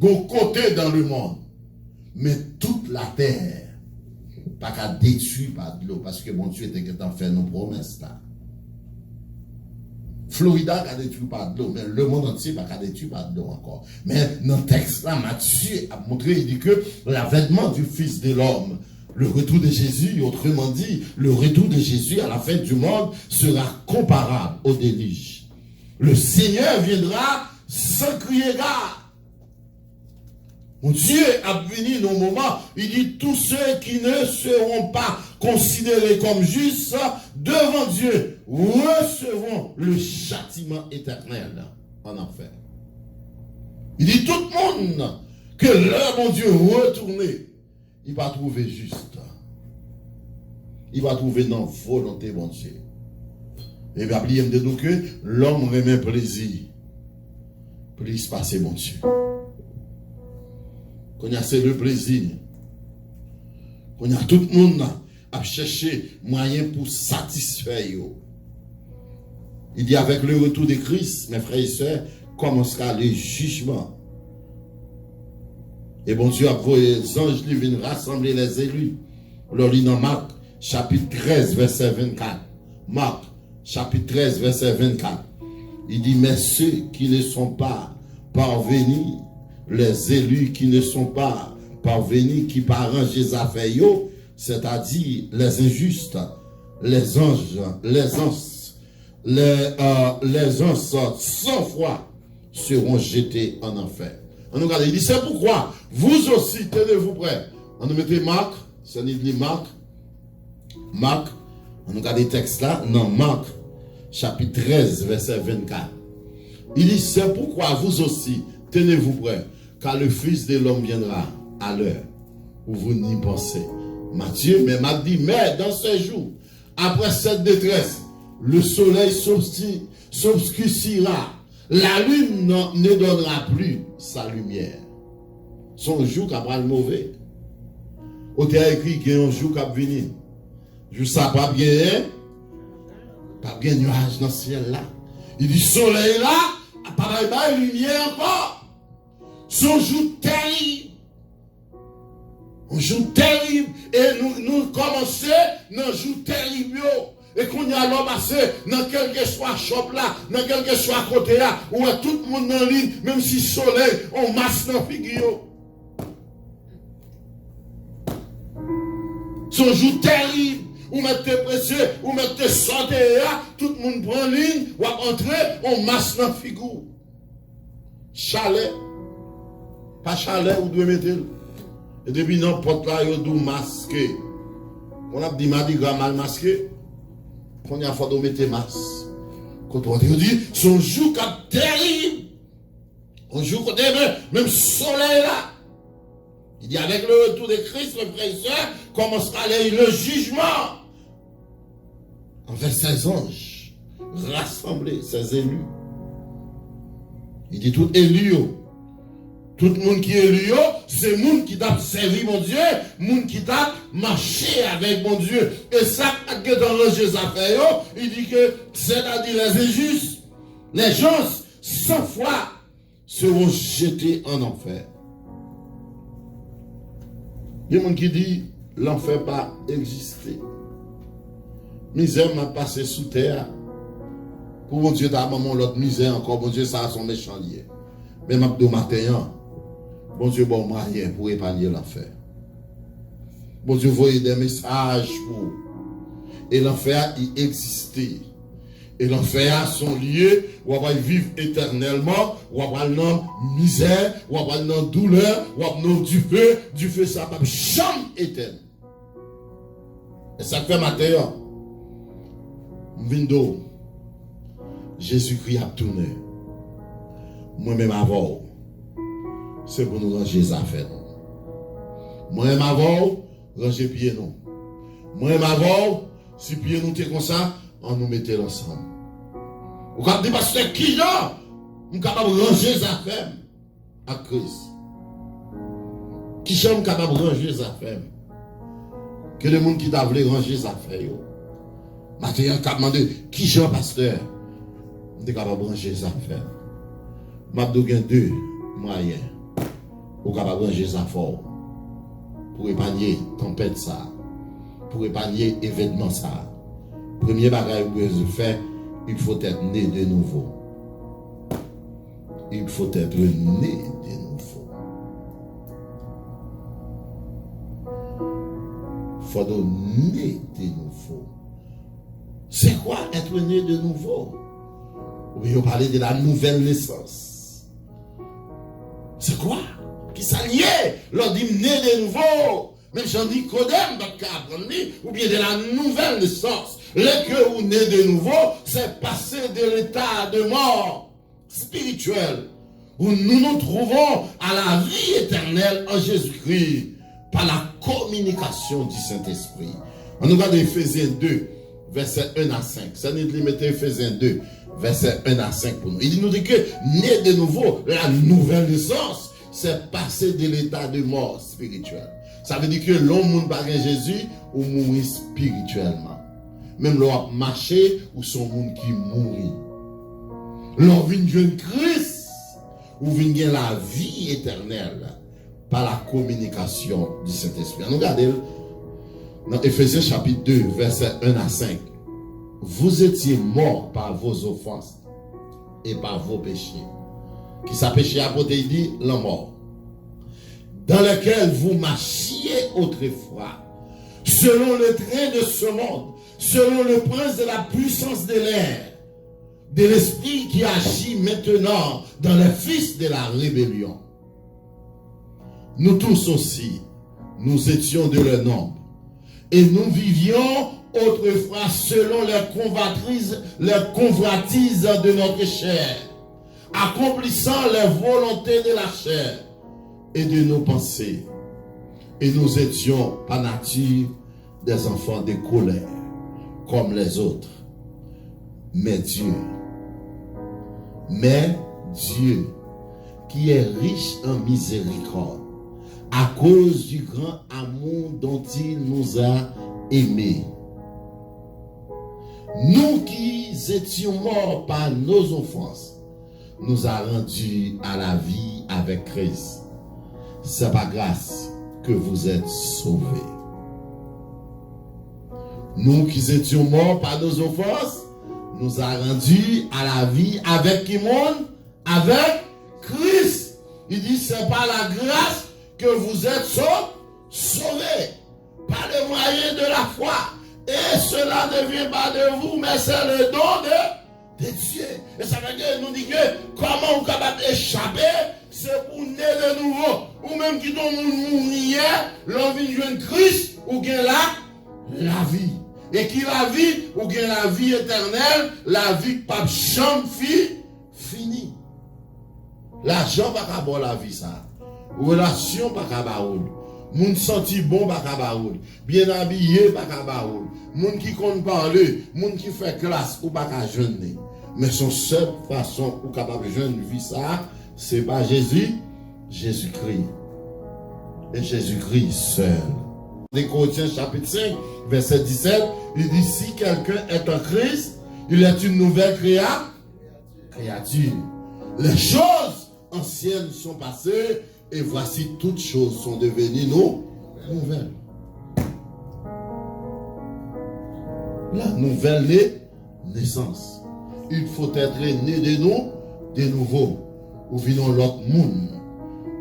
Qu'on côté dans le monde. Mais toute la terre, pas qu'à détruire par de l'eau, parce que mon Dieu était en fait nos promesses là. Florida a détruit par de l'eau, mais le monde entier n'a pas détruit par de l'eau encore. Mais dans le texte là, Matthieu a montré, il dit que l'avènement du Fils de l'homme, le retour de Jésus, autrement dit, le retour de Jésus à la fin du monde sera comparable au déluge. Le Seigneur viendra sans crier gare. Mon Dieu a venu dans le moment, il dit tous ceux qui ne seront pas considérés comme justes devant Dieu recevront le châtiment éternel en enfer. Il dit tout le monde que là, mon Dieu, retourné, il va trouver juste. Il va trouver dans la volonté, mon Dieu. Et bien, oubliez de nous que l'homme remet plaisir. Plus passer, mon Dieu. Qu'on a c'est le plaisir. Qu'on a tout le monde à chercher moyen pour satisfaire. Il dit avec le retour de Christ, mes frères et sœurs, commencera le jugement. Et bon Dieu a envoyé les anges qui viennent rassembler les élus. Alors il dans Marc chapitre 13 verset 24. Marc chapitre 13 verset 24. Il dit mais ceux qui ne sont pas parvenus, les élus qui ne sont pas parvenir qui parangent les affaires, c'est-à-dire les injustes, les anges sans foi seront jetés en enfer. On nous regarde, il dit, c'est pourquoi vous aussi, tenez-vous prêts. On nous mettez Marc, ça nous dit Marc, on nous regarde les textes là, non, Marc, chapitre 13, verset 24. Il dit, c'est pourquoi vous aussi, tenez-vous prêts, car le Fils de l'homme viendra à l'heure où vous n'y pensez. Matthieu, mais m'a dit, mais dans ce jour, après cette détresse, le soleil s'obscurcira, la lune ne donnera plus sa lumière. Son jour qui a le mauvais. Au théâtre écrit qu'il y a un jour qui a venir. Je sais pas bien nuage dans le ciel là. Il dit soleil là, pas de lumière encore. Son jour terrible. Un jour terrible. Et nous commençons dans un jour terrible. Et qu'on y a l'homme passé dans quel que soit shop là, dans quel que soit côté là, où tout le monde en ligne, même si soleil, on masse dans la figure. Son jour terrible. Ou mettez précieux, ou mettez santé là, tout le monde prend ligne, ou entrer, on masse dans la figure. Chalet. Pas chalet, ou doit mettre. Et depuis n'importe là, il doit masquer. On a dit, mal masqué. Qu'on y a fait de mettre masque. Quand on dit, son jour terrible. Un jour côté même soleil là. Il dit, avec le retour de Christ, le frère et sœur, commencera le jugement envers ses anges, rassemblés, ses élus. Il dit, tout élu, tout le monde qui est élu, c'est le monde qui t'a servi mon Dieu, le monde qui t'a marché avec mon Dieu. Et ça, que dans le jeu affaires, il dit que, c'est-à-dire les injustes, les gens sans foi seront jetés en enfer. Il y a des gens qui disent l'enfer pas exister. Misère m'a passé sous terre. Pour mon Dieu, t'as maman l'autre misère encore. Mon Dieu, ça a son méchant lié. Mais m'a dit matin, bon Dieu, bon moyen pour épargner l'enfer. Bon Dieu, voyez des messages pour. Et l'enfer, il existait. Et l'enfer a son lieu où on va vivre éternellement, où on va dans misère, où on va dans douleur, où on va dans du feu ça va jamais éteindre. Et ça fait matin, Vindo, Jésus-Christ a tourné. Moi-même avant, c'est pour nous ranger les affaires. Moi-même avant, ranger pieds nous. Moi-même avant, si pieds nous étaient comme ça, on nous mettait ensemble. Vous avez dit, parce que qui là, nous sommes capables de ranger les affaires à Christ. Qui sommes capables de ranger les affaires? Que le monde qui t'a voulu ranger les affaires. Maintenant, on a demandé, qui Jean pasteur? On est capable de ranger les affaires. Maintenant, il y a deux moyens. Vous êtes capable de ranger les affaires. Pour épargner tempête ça. Pour épargner événement ça. Premier bagage que vous faire, il faut être né de nouveau. Il faut être né de nouveau. Il faut être né de nouveau. C'est quoi être né de nouveau? Oui, on parlait de la nouvelle naissance. C'est quoi? Qui s'allie? L'on dit né de nouveau. Mais j'en dis Codem, ou bien de la nouvelle naissance. Le que vous naissez de nouveau, c'est passer de l'état de mort spirituelle, où nous nous trouvons à la vie éternelle en Jésus-Christ, par la communication du Saint-Esprit. On nous regarde Ephésiens 2, versets 1 à 5. Ça nous dit, mettez Ephésiens 2, versets 1 à 5 pour nous. Il nous dit que, né de nouveau, la nouvelle naissance, c'est passer de l'état de mort spirituelle. Ça veut dire que l'homme n'a pas Jésus ou mourir spirituellement. Même l'homme marché ou son monde qui mourit. L'homme vient jouer Christ ou vient gagner la vie éternelle par la communication du Saint-Esprit. Nous regardons dans Ephésiens chapitre 2, versets 1 à 5. Vous étiez morts par vos offenses et par vos péchés. Qui ça péché à côté, il dit la mort. dans lesquels vous marchiez autrefois, selon le train de ce monde, selon le prince de la puissance de l'air, de l'esprit qui agit maintenant dans les fils de la rébellion. Nous tous aussi, nous étions de leur nombre, et nous vivions autrefois selon les convoitises de notre chair, accomplissant les volontés de la chair et de nos pensées. Et nous étions par nature des enfants de colère, comme les autres. Mais Dieu, qui est riche en miséricorde, à cause du grand amour dont il nous a aimés, nous qui étions morts par nos offenses, nous a rendus à la vie avec Christ. C'est par grâce que vous êtes sauvés. Nous qui étions morts par nos offenses, nous a rendus à la vie avec qui monde? Avec Christ. Il dit, c'est par la grâce que vous êtes sauvés, par le moyen de la foi. Et cela ne vient pas de vous, mais c'est le don de Dieu. Et ça veut dire, nous dit que comment on est capable d'échapper, c'est pour naître de nouveau. Ou même qui dont nous mourir, l'envie de joindre Christ, ou bien la vie. Et qui la vie, ou bien la vie éternelle, la vie pas jamais fini. L'argent pas qu'à la vie ça. Relation pas qu'à baoul. Moun senti bon pas qu'à baoul. Bien habillé pas qu'à baoul. Moun qui compte parler, moun qui fait classe ou pas qu'à jeûner. Mais son seule façon ou capable de jeûner vie ça, c'est pas Jésus-Christ. Et Jésus-Christ seul. Des Corinthiens chapitre 5, verset 17, il dit si quelqu'un est en Christ, il est une nouvelle créature. Les choses anciennes sont passées et voici toutes choses sont devenues nouvelles. La nouvelle naissance. Il faut être né de nouveau. Ou venons l'autre monde.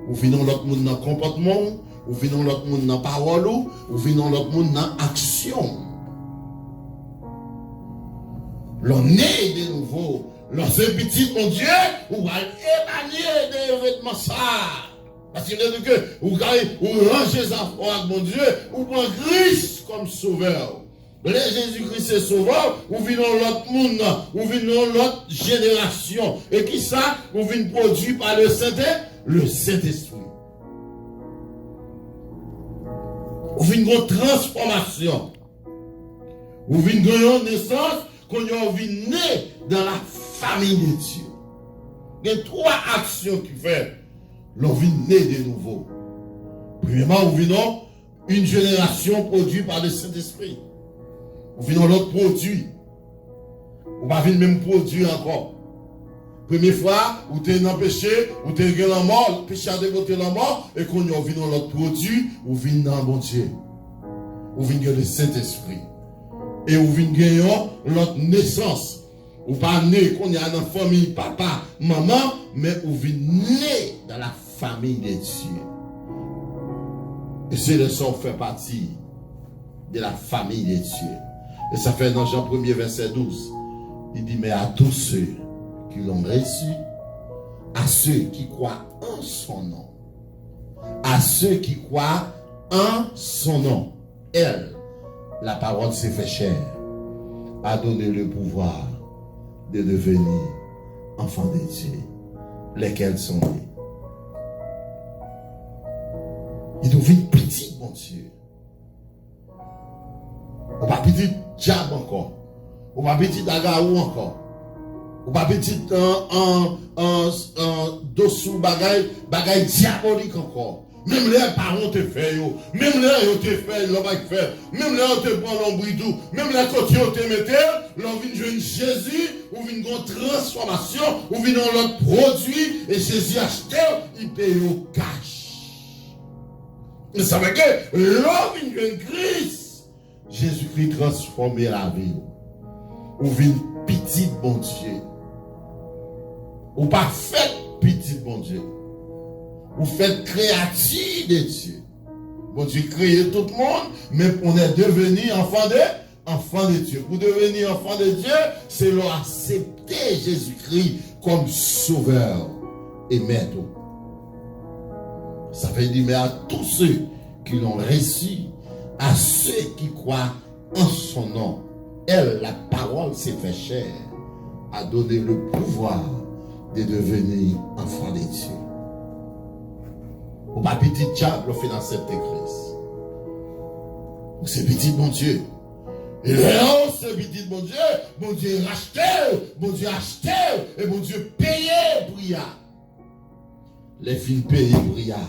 Ou venons l'autre monde dans le comportement. Ou venons l'autre monde dans la parole. Ou venons l'autre monde dans l'action. L'on est de nouveau. Lorsque petit, mon Dieu, ou va émaner des vêtements ça. Parce qu'il dit que vous rangez ça avec mon Dieu, ou prend Christ comme sauveur. Le Jésus-Christ est sauveur, ou venons l'autre monde, ou venons l'autre génération. Et qui ça? Ou venons produit par le Saint-Esprit. Ou venons une transformation. Ou venons une naissance qu'on a vu né dans la famille de Dieu. Il y a trois actions qui font l'on vit né de nouveau. Premièrement, nous venons une génération produite par le Saint-Esprit. Nous venons l'autre produit. Ou pas venir même produit encore. Première fois, où tu es dans le péché, où tu es dans la mort, le péché a dégoté la mort, et qu'on a vu dans l'autre produit, ou vient dans bon Dieu. Ou vient le Saint-Esprit. Et ou vient gagner l'autre naissance. Ou pas né qu'on est dans la famille, papa, maman, mais ou vient né dans la famille de Dieu. Et c'est le son fait partie de la famille de Dieu. Et ça fait dans Jean 1er verset 12. Il dit, mais à tous ceux qui l'ont reçu, à ceux qui croient en son nom, à ceux qui croient en son nom, elle, la parole s'est fait chair, a donné le pouvoir de devenir enfants de Dieu, lesquels sont nés. Ils deviennent petits, mon Dieu. On va petit diable encore. On va petit agarou encore. On va petit dessous bagay diabolique encore. Même les parents te fait yo. Même les te fait l'on va faire. Même les te prend l'ombridou. Même les côtés te mettent. L'on vient jouer Jésus. Ou vient une transformation. Ou vient dans l'autre produit. Et Jésus acheté. Il paye au cash. Et ça veut dire que l'on vient jouer Christ. Jésus-Christ transforme la vie. Ou vient petit bon Dieu. Ou pas fait petit bon Dieu. Vous faites créatif de Dieu. Bon Dieu créé tout le monde, mais on est devenu enfant de Dieu. Pour devenir enfant de Dieu, c'est leur accepter Jésus-Christ comme sauveur et maître. Ça veut dire, mais à tous ceux qui l'ont reçu, à ceux qui croient en son nom, elle, la parole s'est fait chair, a donné le pouvoir de devenir enfant de Dieu. Ou pas petit diable fait d'accepter Christ. Ou c'est petit bon Dieu. Et là, c'est petit bon Dieu racheté, bon Dieu acheté, et bon Dieu payé pour y a. Les filles payées pour y a.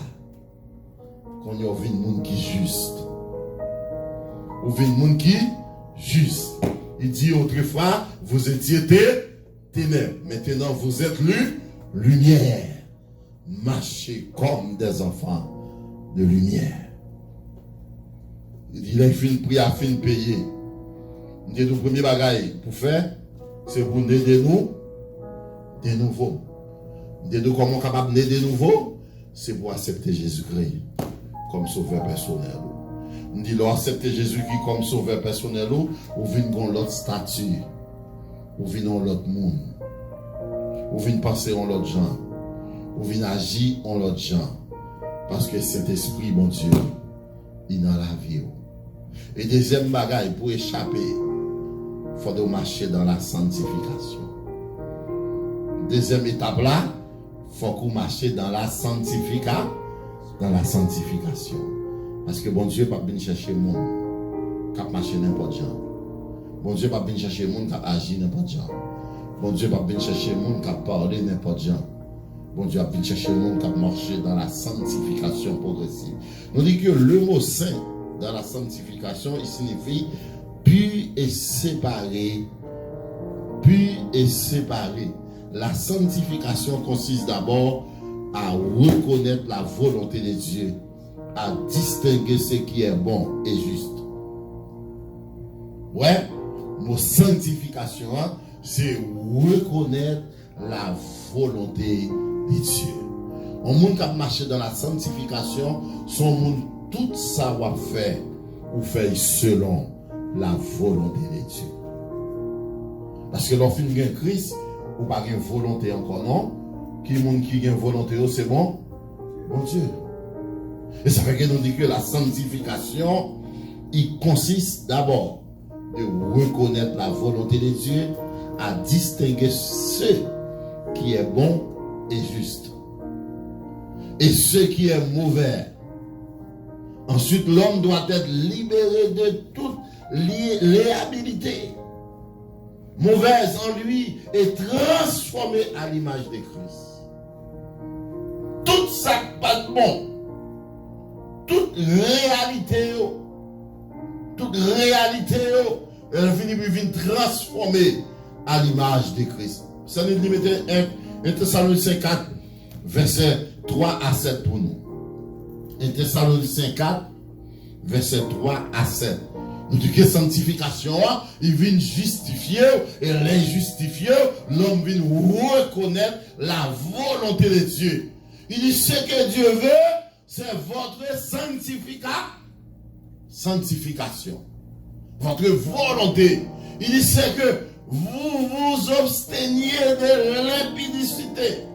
Qu'on y a vu un monde qui est juste. Ou vu un monde qui est juste. Il dit autrefois, vous étiez ténèbres. Maintenant, vous êtes lumière. Marchez comme des enfants de lumière. Il dit, les filles prières, fin payer. Il dit, le premier bagage pour faire, c'est pour naître de nouveau. Il dit, comment on est capable de naître de nouveau? C'est pour accepter Jésus-Christ comme sauveur personnel. Il dit, accepter Jésus-Christ comme sauveur personnel, ou venez dans l'autre statut, ou venez dans l'autre monde, ou venez passer en l'autre gens. Ou venez agir en l'autre gens. Parce que cet esprit, mon Dieu, il est dans la vie. Et deuxième bagaille, pour échapper, il faut marcher dans la sanctification. Deuxième étape là, il faut qu'on marche dans la sanctification. Parce que bon Dieu ne va pas venir chercher le monde qui marche n'importe genre. Bon Dieu ne va pas venir chercher le monde qui agit n'importe genre. Bon Dieu ne va pas venir chercher le monde qui parle n'importe genre. Bon Dieu a venu chercher le monde qui a marché dans la sanctification progressive. Nous disons que le mot saint dans la sanctification, il signifie pur et séparé. Pur et séparé. La sanctification consiste d'abord à reconnaître la volonté de Dieu, à distinguer ce qui est bon et juste. Ouais, nos sanctification, c'est reconnaître la volonté de Dieu. Un monde qui a marché dans la sanctification, son monde tout savoir-faire ou fait selon la volonté de Dieu. Parce que lorsqu'on a Christ, ou pas une volonté encore non, qui monde qui a une volonté, c'est bon Dieu. Et ça fait que nous dit que la sanctification, il consiste d'abord de reconnaître la volonté de Dieu, à distinguer ce qui est bon et juste et ce qui est mauvais. Ensuite, l'homme doit être libéré de toute léabilité mauvaise en lui et transformé à l'image de Christ. Tout ça pas de bon, toute réalité, elle finit par transformer à l'image de Christ. Ça nous dit 1 Thessaloniciens 4, verset 3 à 7 pour nous. 1 Thessaloniciens 4, verset 3 à 7. Nous disons que sanctification, il vient justifier, et les justifier, l'homme vient reconnaître la volonté de Dieu. Il dit ce que Dieu veut, c'est votre sanctification. Votre volonté. Il dit c'est que vous vous absteniez de l'impudicité.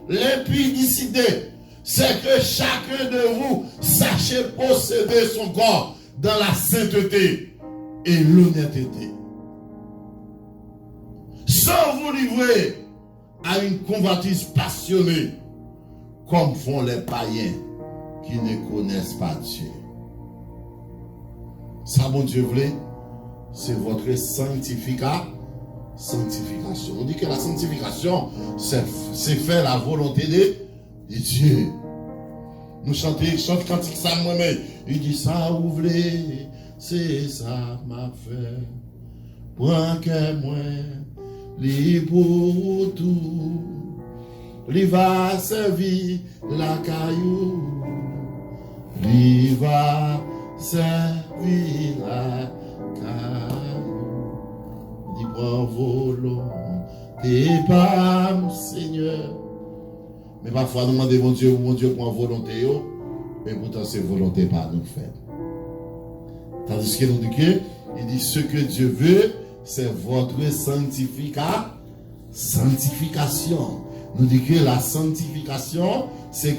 L'impudicité, c'est que chacun de vous sache posséder son corps dans la sainteté et l'honnêteté. Sans vous livrer à une convoitise passionnée, comme font les païens qui ne connaissent pas Dieu. Ça, bon Dieu voulait, c'est votre sanctification. On dit que la sanctification, c'est faire la volonté de Dieu. Nous chantons cantique ça moi-même. Il dit ça vous voulez, c'est ça m'a fait. Point que moi, li pour tout, li va servir la caillou, li va servir la caillou. Dit prends volonté par Seigneur, Mais parfois, nous demandons mon Dieu pour une volonté, mais pourtant, c'est volonté par nous faire. Tandis que nous dit que, il dit ce que Dieu veut, c'est votre sanctification. Nous dit que la sanctification, c'est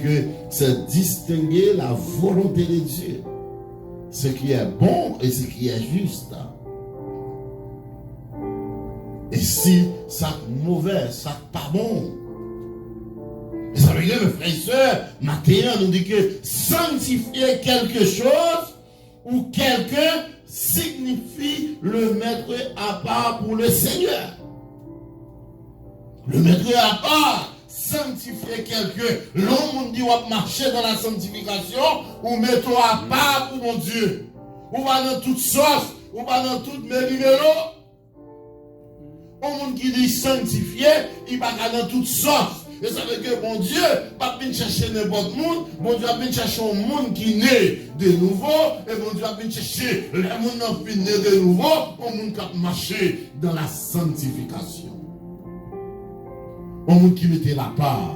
distinguer la volonté de Dieu. Ce qui est bon et ce qui est juste. Et si ça est mauvais, ça n'est pas bon. Et ça veut dire, mes frères et sœurs, Matthieu nous dit que sanctifier quelque chose ou quelqu'un signifie le mettre à part pour le Seigneur. Le mettre à part, sanctifier quelqu'un. L'homme dit on marcher dans la sanctification ou mettre à part pour mon Dieu. Ou va dans toute sauce, ou va dans toute méli-mélo. Un monde qui dit sanctifier, il va dans toute sauce. Et ça veut dire que mon Dieu va venir chercher n'importe monde, mon Dieu va venir chercher un monde qui naît de nouveau, et mon Dieu va venir chercher le monde qui naît de nouveau, un monde qui a marché dans la sanctification. Un monde qui mettait la part,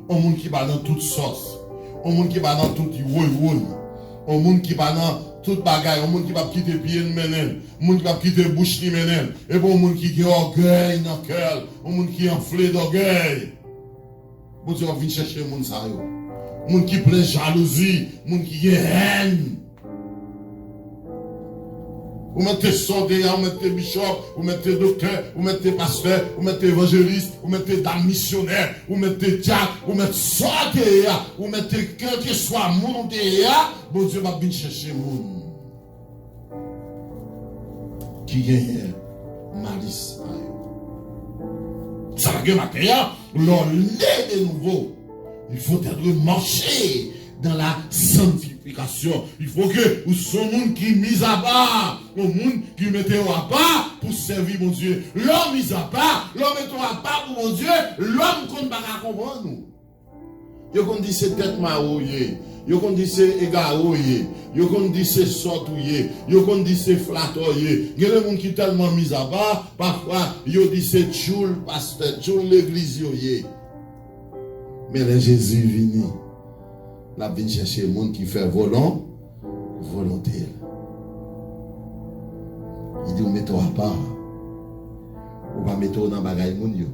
un monde qui va dans toute sauce, un monde qui va dans tout yoy, un monde qui va dans toute bagaille, un monde qui va quitter pied de menen, un monde qui va quitter bouche de menen, et pour un monde qui a orgueil dans le cœur, un monde qui est enflé d'orgueil. Bon Dieu va venir chercher un monde ça. Un monde qui plein jalousie, un monde qui a haine. Vous mettez sondéa, vous mettez bishop, vous mettez docteur, vous mettez pasteur, vous mettez évangéliste, vous mettez dame missionnaire, vous mettez diacre, vous mettez sondéa, vous mettez quel que soit monde déa, bon Dieu va venir chercher monde qui gagne malice. Ça va que matin, l'on est de nouveau. Il faut être marché dans la sanctification. Il faut que vous soyez un monde qui est mis à part, un monde qui mettez à part pour servir mon Dieu. L'homme mis à part, l'homme mettez à part pour mon Dieu, l'homme qu'on ne va pas comprendre nous. Yo qu'on dit c'est tête marouillée, yo qu'on dit c'est égarouillé, yo qu'on dit c'est sortouillé, yo qu'on dit c'est flatouillé. Il y a des gens qui sont tellement mis à part, parfois yo dit c'est tchoul pasteur, tchoul l'église yoye. Mais le Jésus vini. La vient chercher le monde qui fait volonté. Il dit, on met toi à part. On va mettre dans le bagaille moun yo.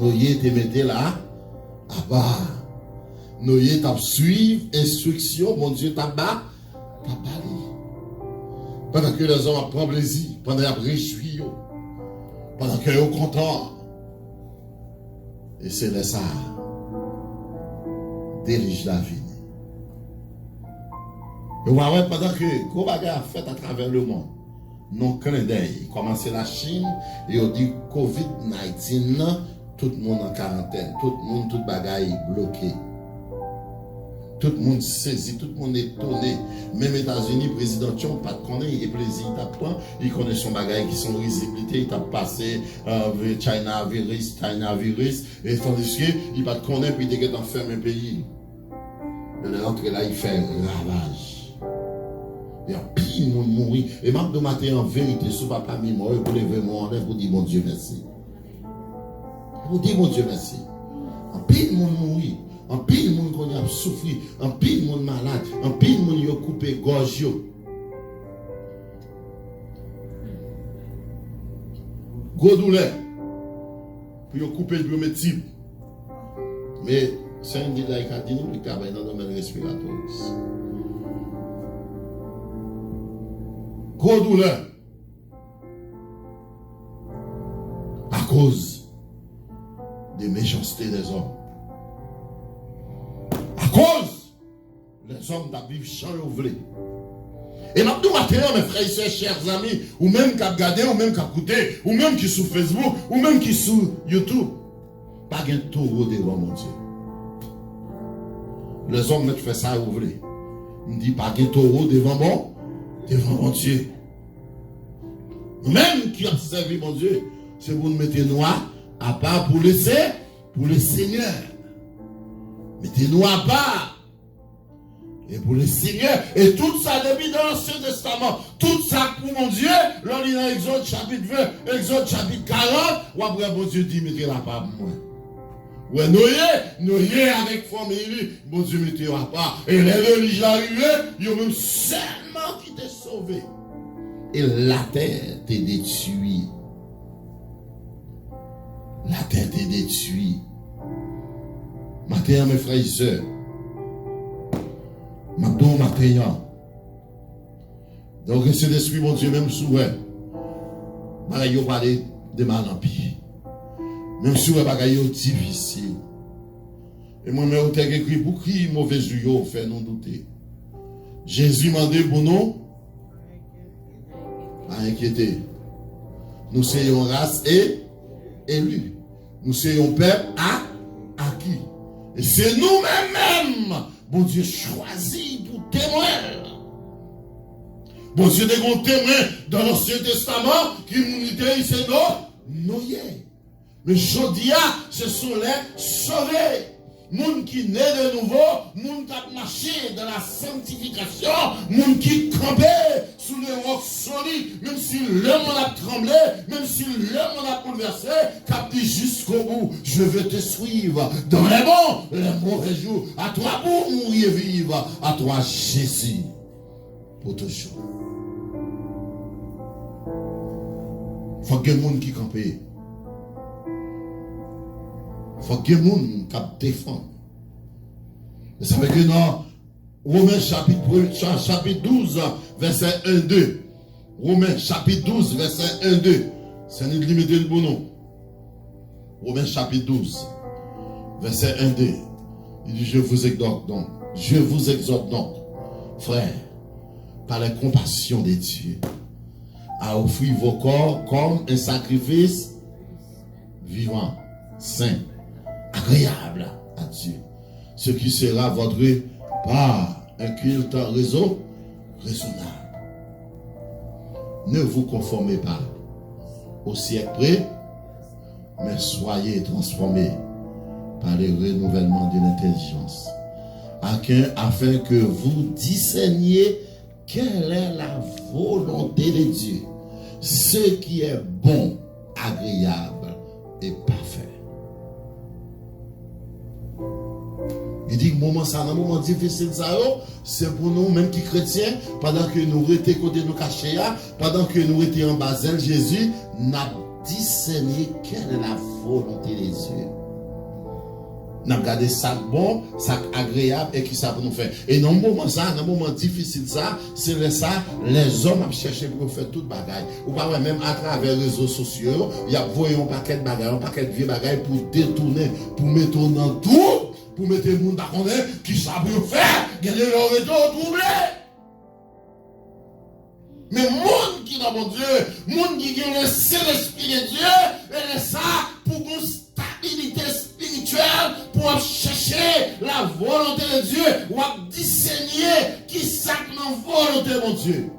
Nous te mettez là à part. Nous t'a suivre instruction, mon Dieu t'a bas, t'a parlé. Pendant que les hommes prennent plaisir, pendant qu'ils réjouissent, pendant qu'ils sont contents. Et c'est là ça. Dirige la vie. Et vous voyez, pendant que Kobaga a fait à travers le monde, non clin d'œil, commencé la Chine, et on dit COVID-19, tout le monde en quarantaine, tout le monde, toute bagaille bloqué. Tout le monde saisi, tout le monde étonné. Même États-Unis, président Trump, pas de connaître, il est plaisir, il t'apprend, il connaît son bagage qui sont risibilités, il t'a passé China virus, et tandis qu'il va te connaître, puis il est enfermé un pays. De l'entrée là, il fait ravage. Il y a pire de monde mourir. Et même de matin, en vérité, si papa mi mort, vous levez mon enlève, vous dites mon Dieu merci. Vous dites mon Dieu merci. En pire de monde mourir. En pile monde qu'on a souffert, en pile monde malade, en pile monde qui a coupé gorge. Gros douleur. Pour couper le premier type. Mais c'est un dit là, il a dit nous, il travaille dans le domaine respiratoire. Gros douleur. À cause des méchancetés des hommes. Cause les hommes vivent sans l'ouvrir. Et maintenant, mes frères et sœurs, chers amis, ou même qui regardent, ou même qui écoutent, ou même qui sont sur Facebook, ou même qui sont sur YouTube, pas un taureau devant mon Dieu. Les hommes me font ça ouvrir. Ils me disent pas un taureau devant mon Dieu. Même qui observe mon Dieu, c'est pour nous mettre noir à part pour le Seigneur. Mettez-nous à part. Et pour le Seigneur. Et tout ça depuis dans l'Ancien Testament. Tout ça pour mon Dieu. Là, il y a Exode chapitre 20, Exode chapitre 40. Ou après, mon Dieu dit, mettez la part pour moi. Ouais, Noé avec famille, bon Dieu mettez à part. Et les religieux arrivés, ils ont même seulement qui t'est sauvé. Et la terre t'est détruite. La terre t'est détruite. Matin, mes frères et sœurs. Matin. Donc, c'est l'esprit, mon Dieu, même souhait. Bagaille, yo parler de mal en pire. Même souhait, bagaille, difficile. Et moi-même, je t'ai écrit pour qui mauvais yeux fait nous douter. Jésus m'a dit pour nous, pas inquiéter. Nous soyons race et élus. Nous soyons peuple acquis. Et c'est nous-mêmes, bon Dieu, choisi pour témoin. Bon Dieu, des grands témoins dans l'Ancien Testament qui nous disent, c'est Noé. Mais Jodia, ce sont les sauvés. Moun qui naît de nouveau, moun qui a marché dans la sanctification, moun qui campait sous les rocs solides, même si l'homme a tremblé, même si l'homme a bouleversé, qu'a dit jusqu'au bout, je veux te suivre dans les bons, les mauvais jours, à toi pour mourir vivre, à toi Jésus, pour toujours. Faut que les gens qui campent. Faut que les gens qui défendent. Vous savez que dans Romains chapitre 12, verset 1-2. Romains chapitre 12, verset 1-2. C'est une limite de bon nom. Romains chapitre 12, verset 1-2. Il dit, je vous exhorte donc, frères, par la compassion de Dieu, à offrir vos corps comme un sacrifice vivant, saint, agréable à Dieu. Ce qui sera votre par un culte raisonnable. Ne vous conformez pas au siècle près, mais soyez transformés par le renouvellement de l'intelligence, afin que vous discerniez quelle est la volonté de Dieu, ce qui est bon, agréable et parfait. Il dit que moment ça, un moment difficile, c'est pour nous, même qui chrétiens, pendant que nous étions côté nous cachés, pendant que nous étions en Basel, Jésus n'a discerné quelle est la volonté de Dieu. Nous avons gardé ça bon, ça agréable et qui ça pour nous faire. Et dans un moment ça, dans un moment difficile ça, c'est ça, les hommes ont cherché pour faire toute bagaille. Ou pas même à travers les réseaux sociaux, il y a voyé un paquet de bagaille, un paquet de vieux bagaille pour détourner, pour mettre dans tout. Pour mettre les gens d'accord qui savent faire, gagner leur retour troublé. Mais monde qui n'a mon Dieu, monde qui a le Saint-Esprit de Dieu, et ça pour une stabilité spirituelle, pour chercher la volonté de Dieu, ou à discerner qui ça dans la volonté de mon Dieu.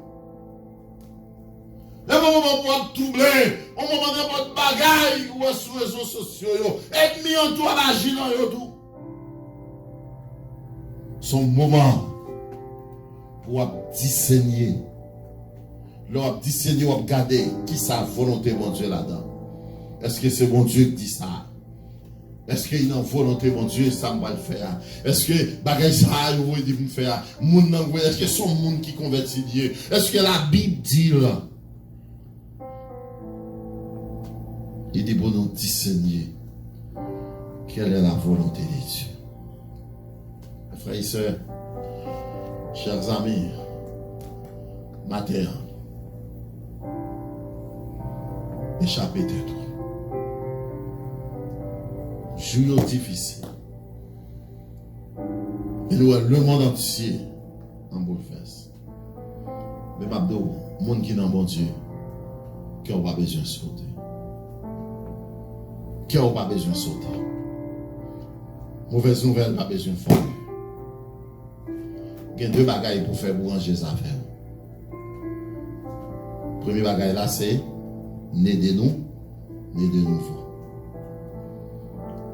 Et au moment pour troubler, au moment de votre bagaille, ou sur les réseaux sociaux, et mis en toi l'agir dans le tout. Son moment pour discerner, leur discerner, ou regarder qui sa volonté, mon Dieu, là-dedans. Est-ce que c'est mon Dieu qui dit ça? Est-ce qu'il y a une volonté, mon Dieu, ça va le faire? Est-ce que bagay ça, vous voulez me faire? Est-ce que c'est son monde qui convertit Dieu? Est-ce que la Bible dit là? Il dit pour nous discerner quelle est la volonté de Dieu. Frères et sœurs, chers amis, matin, échappez de tout. Jour difficile. Et nous, le monde entier, en bouleverse. Mais Mabdo, le monde qui n'a pas bon Dieu, qui n'a pas besoin de sauter. Qui n'a pas besoin de sauter. Mauvaise nouvelle, pas besoin de faire. Il y a deux bagailles pour faire brancher les affaires. Premier bagaille là, c'est né de nouveau.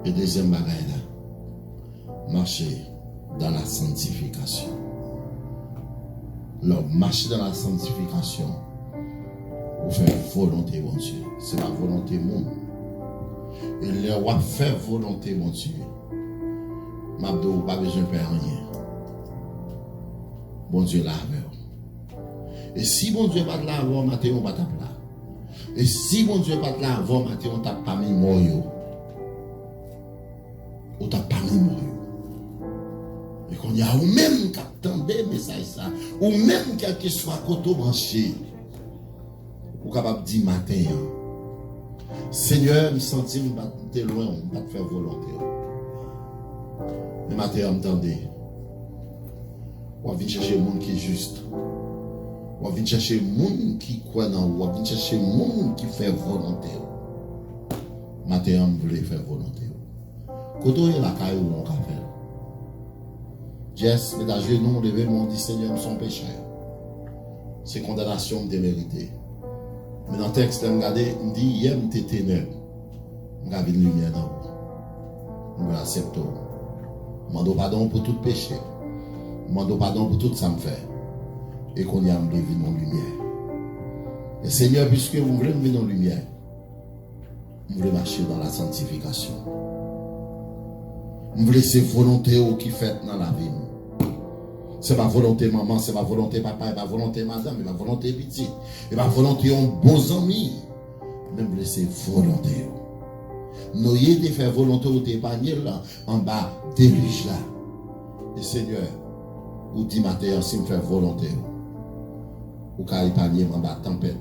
Et deuxième bagaille là, marcher dans la sanctification. Alors, marcher dans la sanctification, pour faire volonté, mon Dieu. C'est la volonté monde. Et leur va faire volonté, mon Dieu. M'abdou, pas besoin de faire rien. Bon Dieu là avec. Et si bon Dieu pas de là avant, matin, on va taper là. Et si bon Dieu pas de là avant, matin, on tape pas mis mort. On tape pas mis mort. Et qu'on y a ou même qui attendait message ça, ou même quel que soit côté branché, ou capable de dire matin, Seigneur, me sentis me loin, on va te faire volonté. Mais matin, m'entendez. On va venir chercher le monde qui est juste. On va venir chercher le monde qui croit dans vous. On va venir chercher le monde qui fait volonté. Matin, on voulait faire volonté. Quand on est la caille, on va faire. Yes, mais à genoux, levé, on dit Seigneur, nous sommes pécheurs. C'est condamnation de mériter. Mais dans le texte, je regarde, il dit hier, nous étions ténèbres. Nous avons une lumière dans vous. Nous l'acceptons. Nous demandons pardon pour tout péché. Nous demandons pardon pour tout ça me fait. Et qu'on y a une lumière. Et Seigneur, puisque vous voulez me venir en lumière, vous voulez marcher dans la sanctification. Vous voulez ces volontés qui fait dans la vie. C'est ma volonté maman, c'est ma volonté papa, c'est ma volonté madame, c'est ma volonté petite, c'est ma volonté en bons amis. Même laisser volonté. Nous y de faire volonté ou t'épargner là, en bas, dirige là. Et Seigneur, ou dit matin, si me fait volonté, ou qu'à épargner en bas, tempête,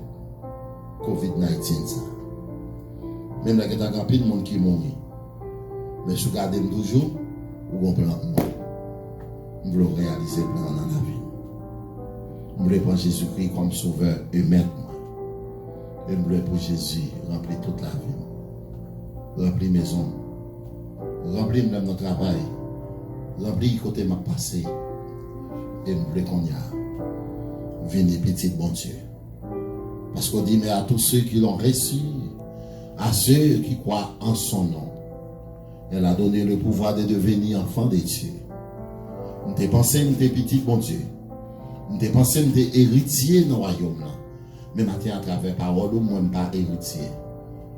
COVID-19 ça. Même là, il y a un peu de monde qui mourit. Mais si vous gardez toujours, vous comprenez moi. Vous voulez réaliser le plan dans la vie. Vous voulez prendre Jésus-Christ comme sauveur et maître. Et vous voulez pour Jésus remplir toute la vie. Remplir maison. Remplir même notre travail. Remplir côté ma passé. Et vous voulez qu'on y a. Venez petit bon Dieu. Parce qu'on dit, mais à tous ceux qui l'ont reçu, à ceux qui croient en son nom, elle a donné le pouvoir de devenir enfant de Dieu. Nous t'ai pensé, nous t'ai petit, bon Dieu. Nous t'ai pensé, nous t'ai héritier dans le royaume. Mais maintenant, à travers parole, nous ne pas héritier.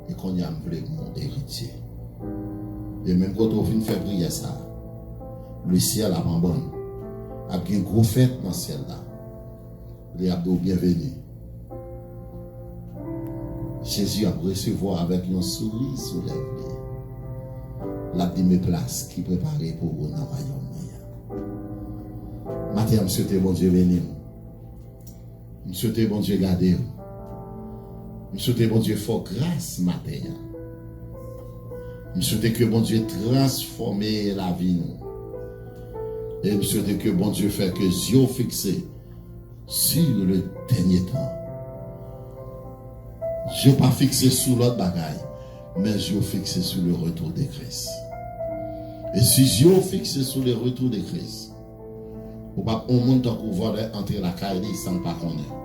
Et qu'on y a voulu mon héritier. Et même quand on finit de faire prier ça, le ciel a abandonné. A bien gros fête dans le ciel là. Les abdos bienvenus. Jésus a recevoir avec un sourire sur les lèvres. La de mes places qui préparée pour vous dans le royaume. Matin, je souhaite bon Dieu bénir. Je souhaite bon Dieu garder. Je souhaite bon Dieu faire grâce matin. Je souhaite que bon Dieu transforme la vie. Et je souhaite que bon Dieu fasse que yeux fixés sur le dernier temps. Je ne pas fixé sur l'autre bagaille, mais je fixé sur le retour de Christ. Et si je fixé sur le retour de Christ, ou pas on monte en pouvoir entrer la caille sans pas connaître.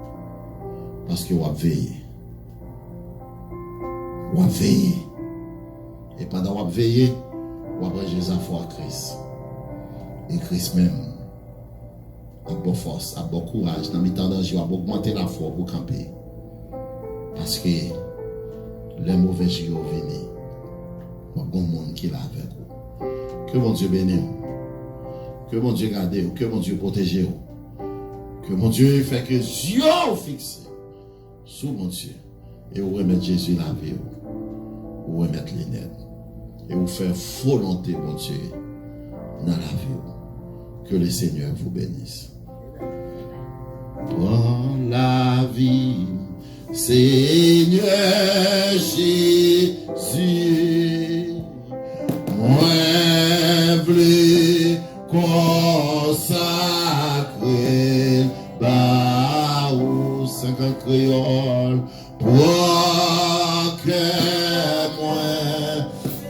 Parce que on va veiller. On va veiller. Et pendant qu'on va veiller, on va prendre Jésus à Christ. Et Christ même a bonne force, a bon courage, dans le temps danger, a augmenter la foi pour camper. Parce que les mauvais jours viennent. Il y a bon monde qui est là avec vous. Que mon Dieu bénisse. Que mon Dieu garde, que mon Dieu protège. Que mon Dieu fait que Dieu fixe sous mon Dieu. Et vous remettre Jésus la vie. Vous remettre les nets. Et vous faire volonté, mon Dieu, dans la vie. Que le Seigneur vous bénisse. Prends la vie, Seigneur Jésus. Moi, bleu, consacré, bah, ou 50 créoles, pour que moi,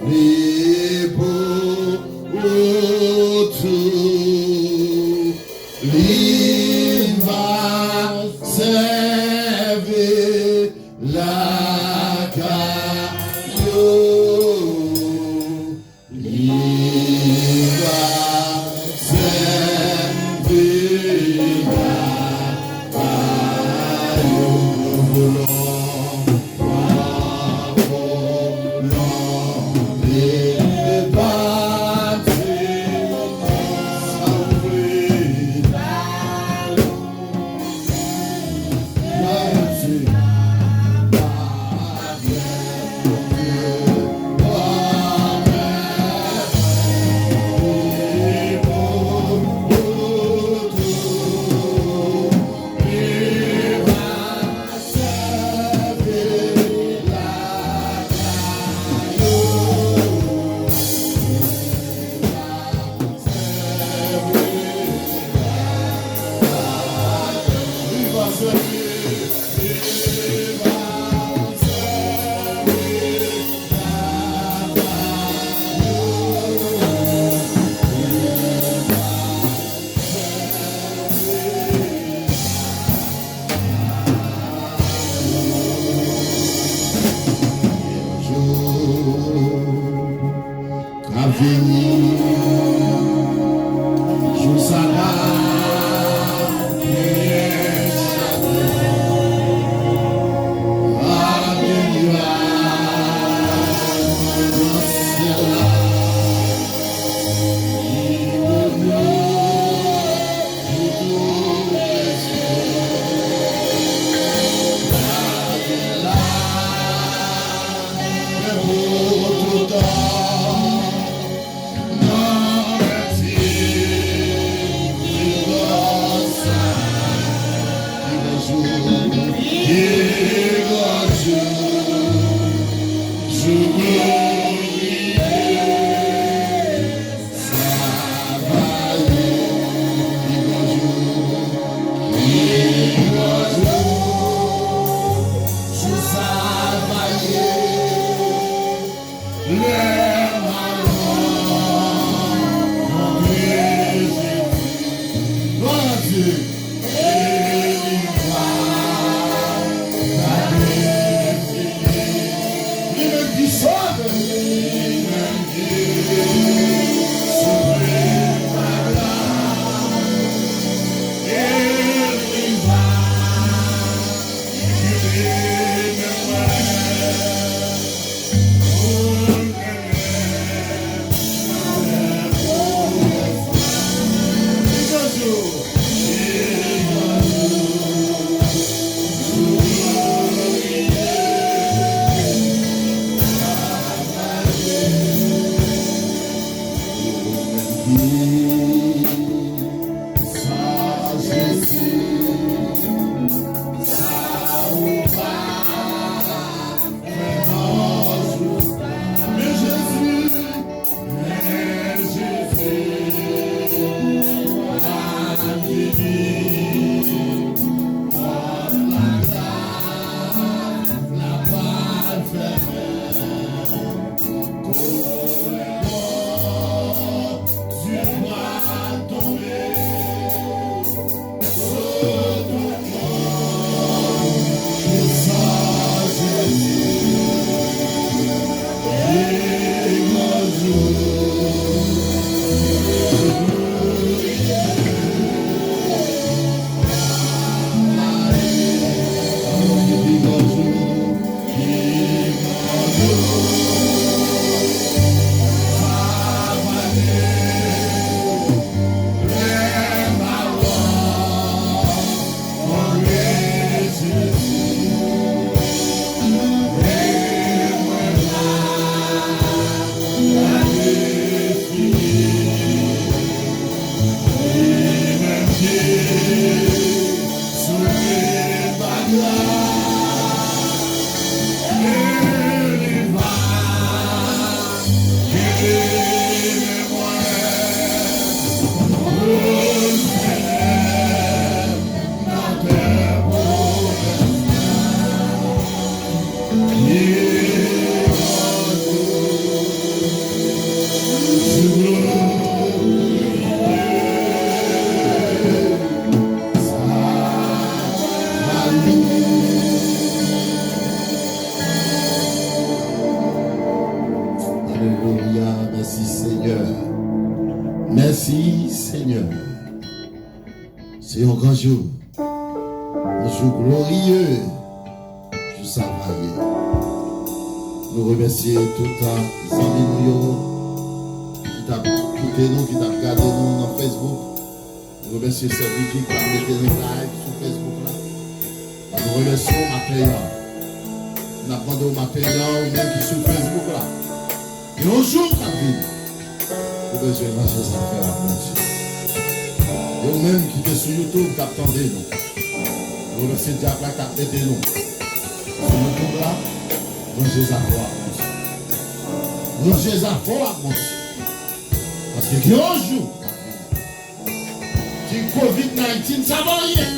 libre, tout, libre, servir la caillou. Oh Merci Seigneur. C'est un grand jour. Un jour glorieux. Je savais. Nous remercions tout les amis qui t'a écouté nous, qui t'a regardé nous dans Facebook. Nous remercions celui qui t'a mis nous live sur Facebook là. Nous remercions matin. Nous avons demandé au matin ou même qui sur Facebook là. Et un jour ta vie. Vous besoin de la chose à faire à mon Dieu. Et vous-même qui êtes sur YouTube, qui attendez nous. Nous remercions Dieu qui a aidé nous. Sur YouTube là, rangez à voir à mon Dieu. Rangez à voir à mon Dieu. Parce que un jour, qui Covid-19, ça va rien.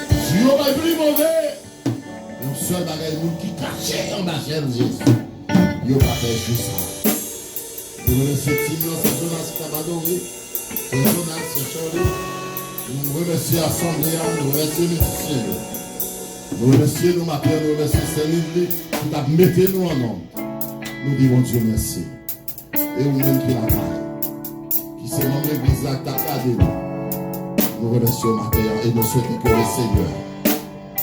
Si Yo pas plus mauvais. Le seul bagage qui caché en bas de Jésus. Yo pas fait juste ça. Nous remercions Tino, c'est Jonas Kabadori, c'est Jonas, c'est Charlie. Nous remercions l'Assemblée, nous remercions les musiciens. Nous remercions nos matins, nous remercions Céline qui t'a mis nous en nombre. Nous disons Dieu merci. Et vous-même qui la taille, qui s'est nommé l'église à Takadé. Nous remercions matin et nous souhaitons que le Seigneur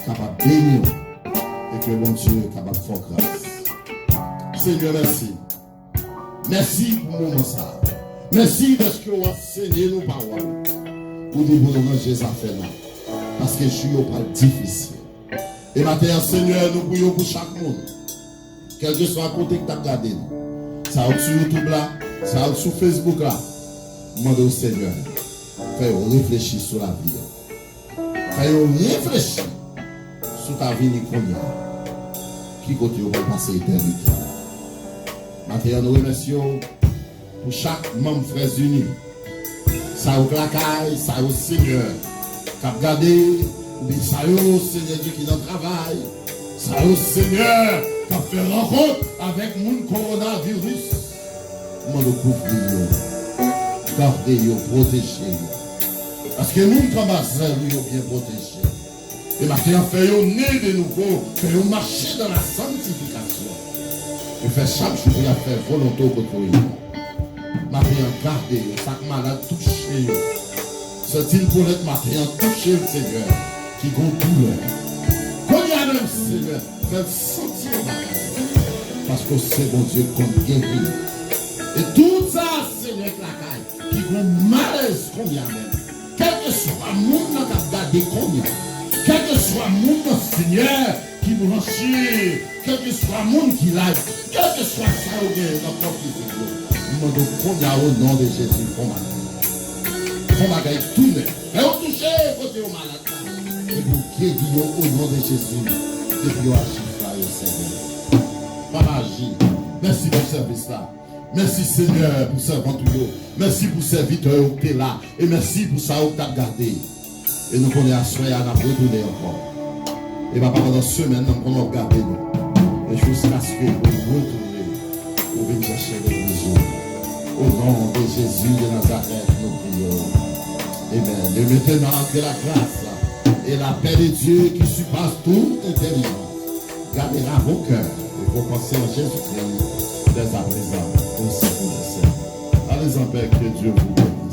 capable de bénir et que mon Dieu est capable de faire grâce. Seigneur, merci. Merci pour le moment ça. Merci parce que vous enseigné nos paroles. Pour dire pour nous manger ça fait là. Parce que je suis pas difficile. Et maintenant, Seigneur, nous prions pour chaque monde. Quel que soit le côté que tu as regardé. Ça va sur YouTube là, ça va sur Facebook là. Demandez au Seigneur. Fais-vous réfléchir sur la vie. Fais-vous réfléchir sur ta vie qui côté vous va passer l'éternité. Maintenant, nous remercions pour chaque membre frères unis. Ça au clacaille, ça au Seigneur. Qui a regardé, ça au Seigneur Dieu qui dans le travail. Ça au Seigneur qui a fait rencontre avec mon coronavirus. Nous nous couvrons, gardez-vous, protégez-vous. Parce que nous, comme nous bien protégés. Et maintenant, faisons né de nouveau, faisons marcher dans la sanctification. Et faire chaque jour, il a fait volonté pour toi. Maintenant, gardez, chaque malade touché. C'est-il pour être maintenant touché le Seigneur, qui compte tout l'heure. Quand il y a même Seigneur, faites sentir ma vie. Parce que c'est mon Dieu qu'on guérit. Et tout ça, Seigneur, qui compte malaise qu'on y a même. Quel que soit le monde qui a gardé combien, quel que soit le monde, Seigneur, qui branche, quel que soit le monde qui l'a, quel que soit ça, dans notre vie, nous demandons combien au nom de Jésus, qu'on va gagner tout le monde. Et on touche côté au malade. Et vous guérir au nom de Jésus, et puis on agit là, au Seigneur. Papa agit. Merci pour ce service là. Merci Seigneur pour servant tout. Merci pour serviteur qui est là. Et merci pour ça que tu as gardé. Et nous connaissons à nous retourner encore. Et papa, pendant ce semaine, nous allons regarder nous. Et jusqu'à ce que nous retournions pour venir chercher les besoins. Au nom de Jésus de Nazareth, nous prions. Amen. Et maintenant, que la grâce et la paix de Dieu qui surpasse toute intelligence gardera vos cœurs et vos pensées en Jésus-Christ dès à présent. Allez en paix, que Dieu vous bénisse.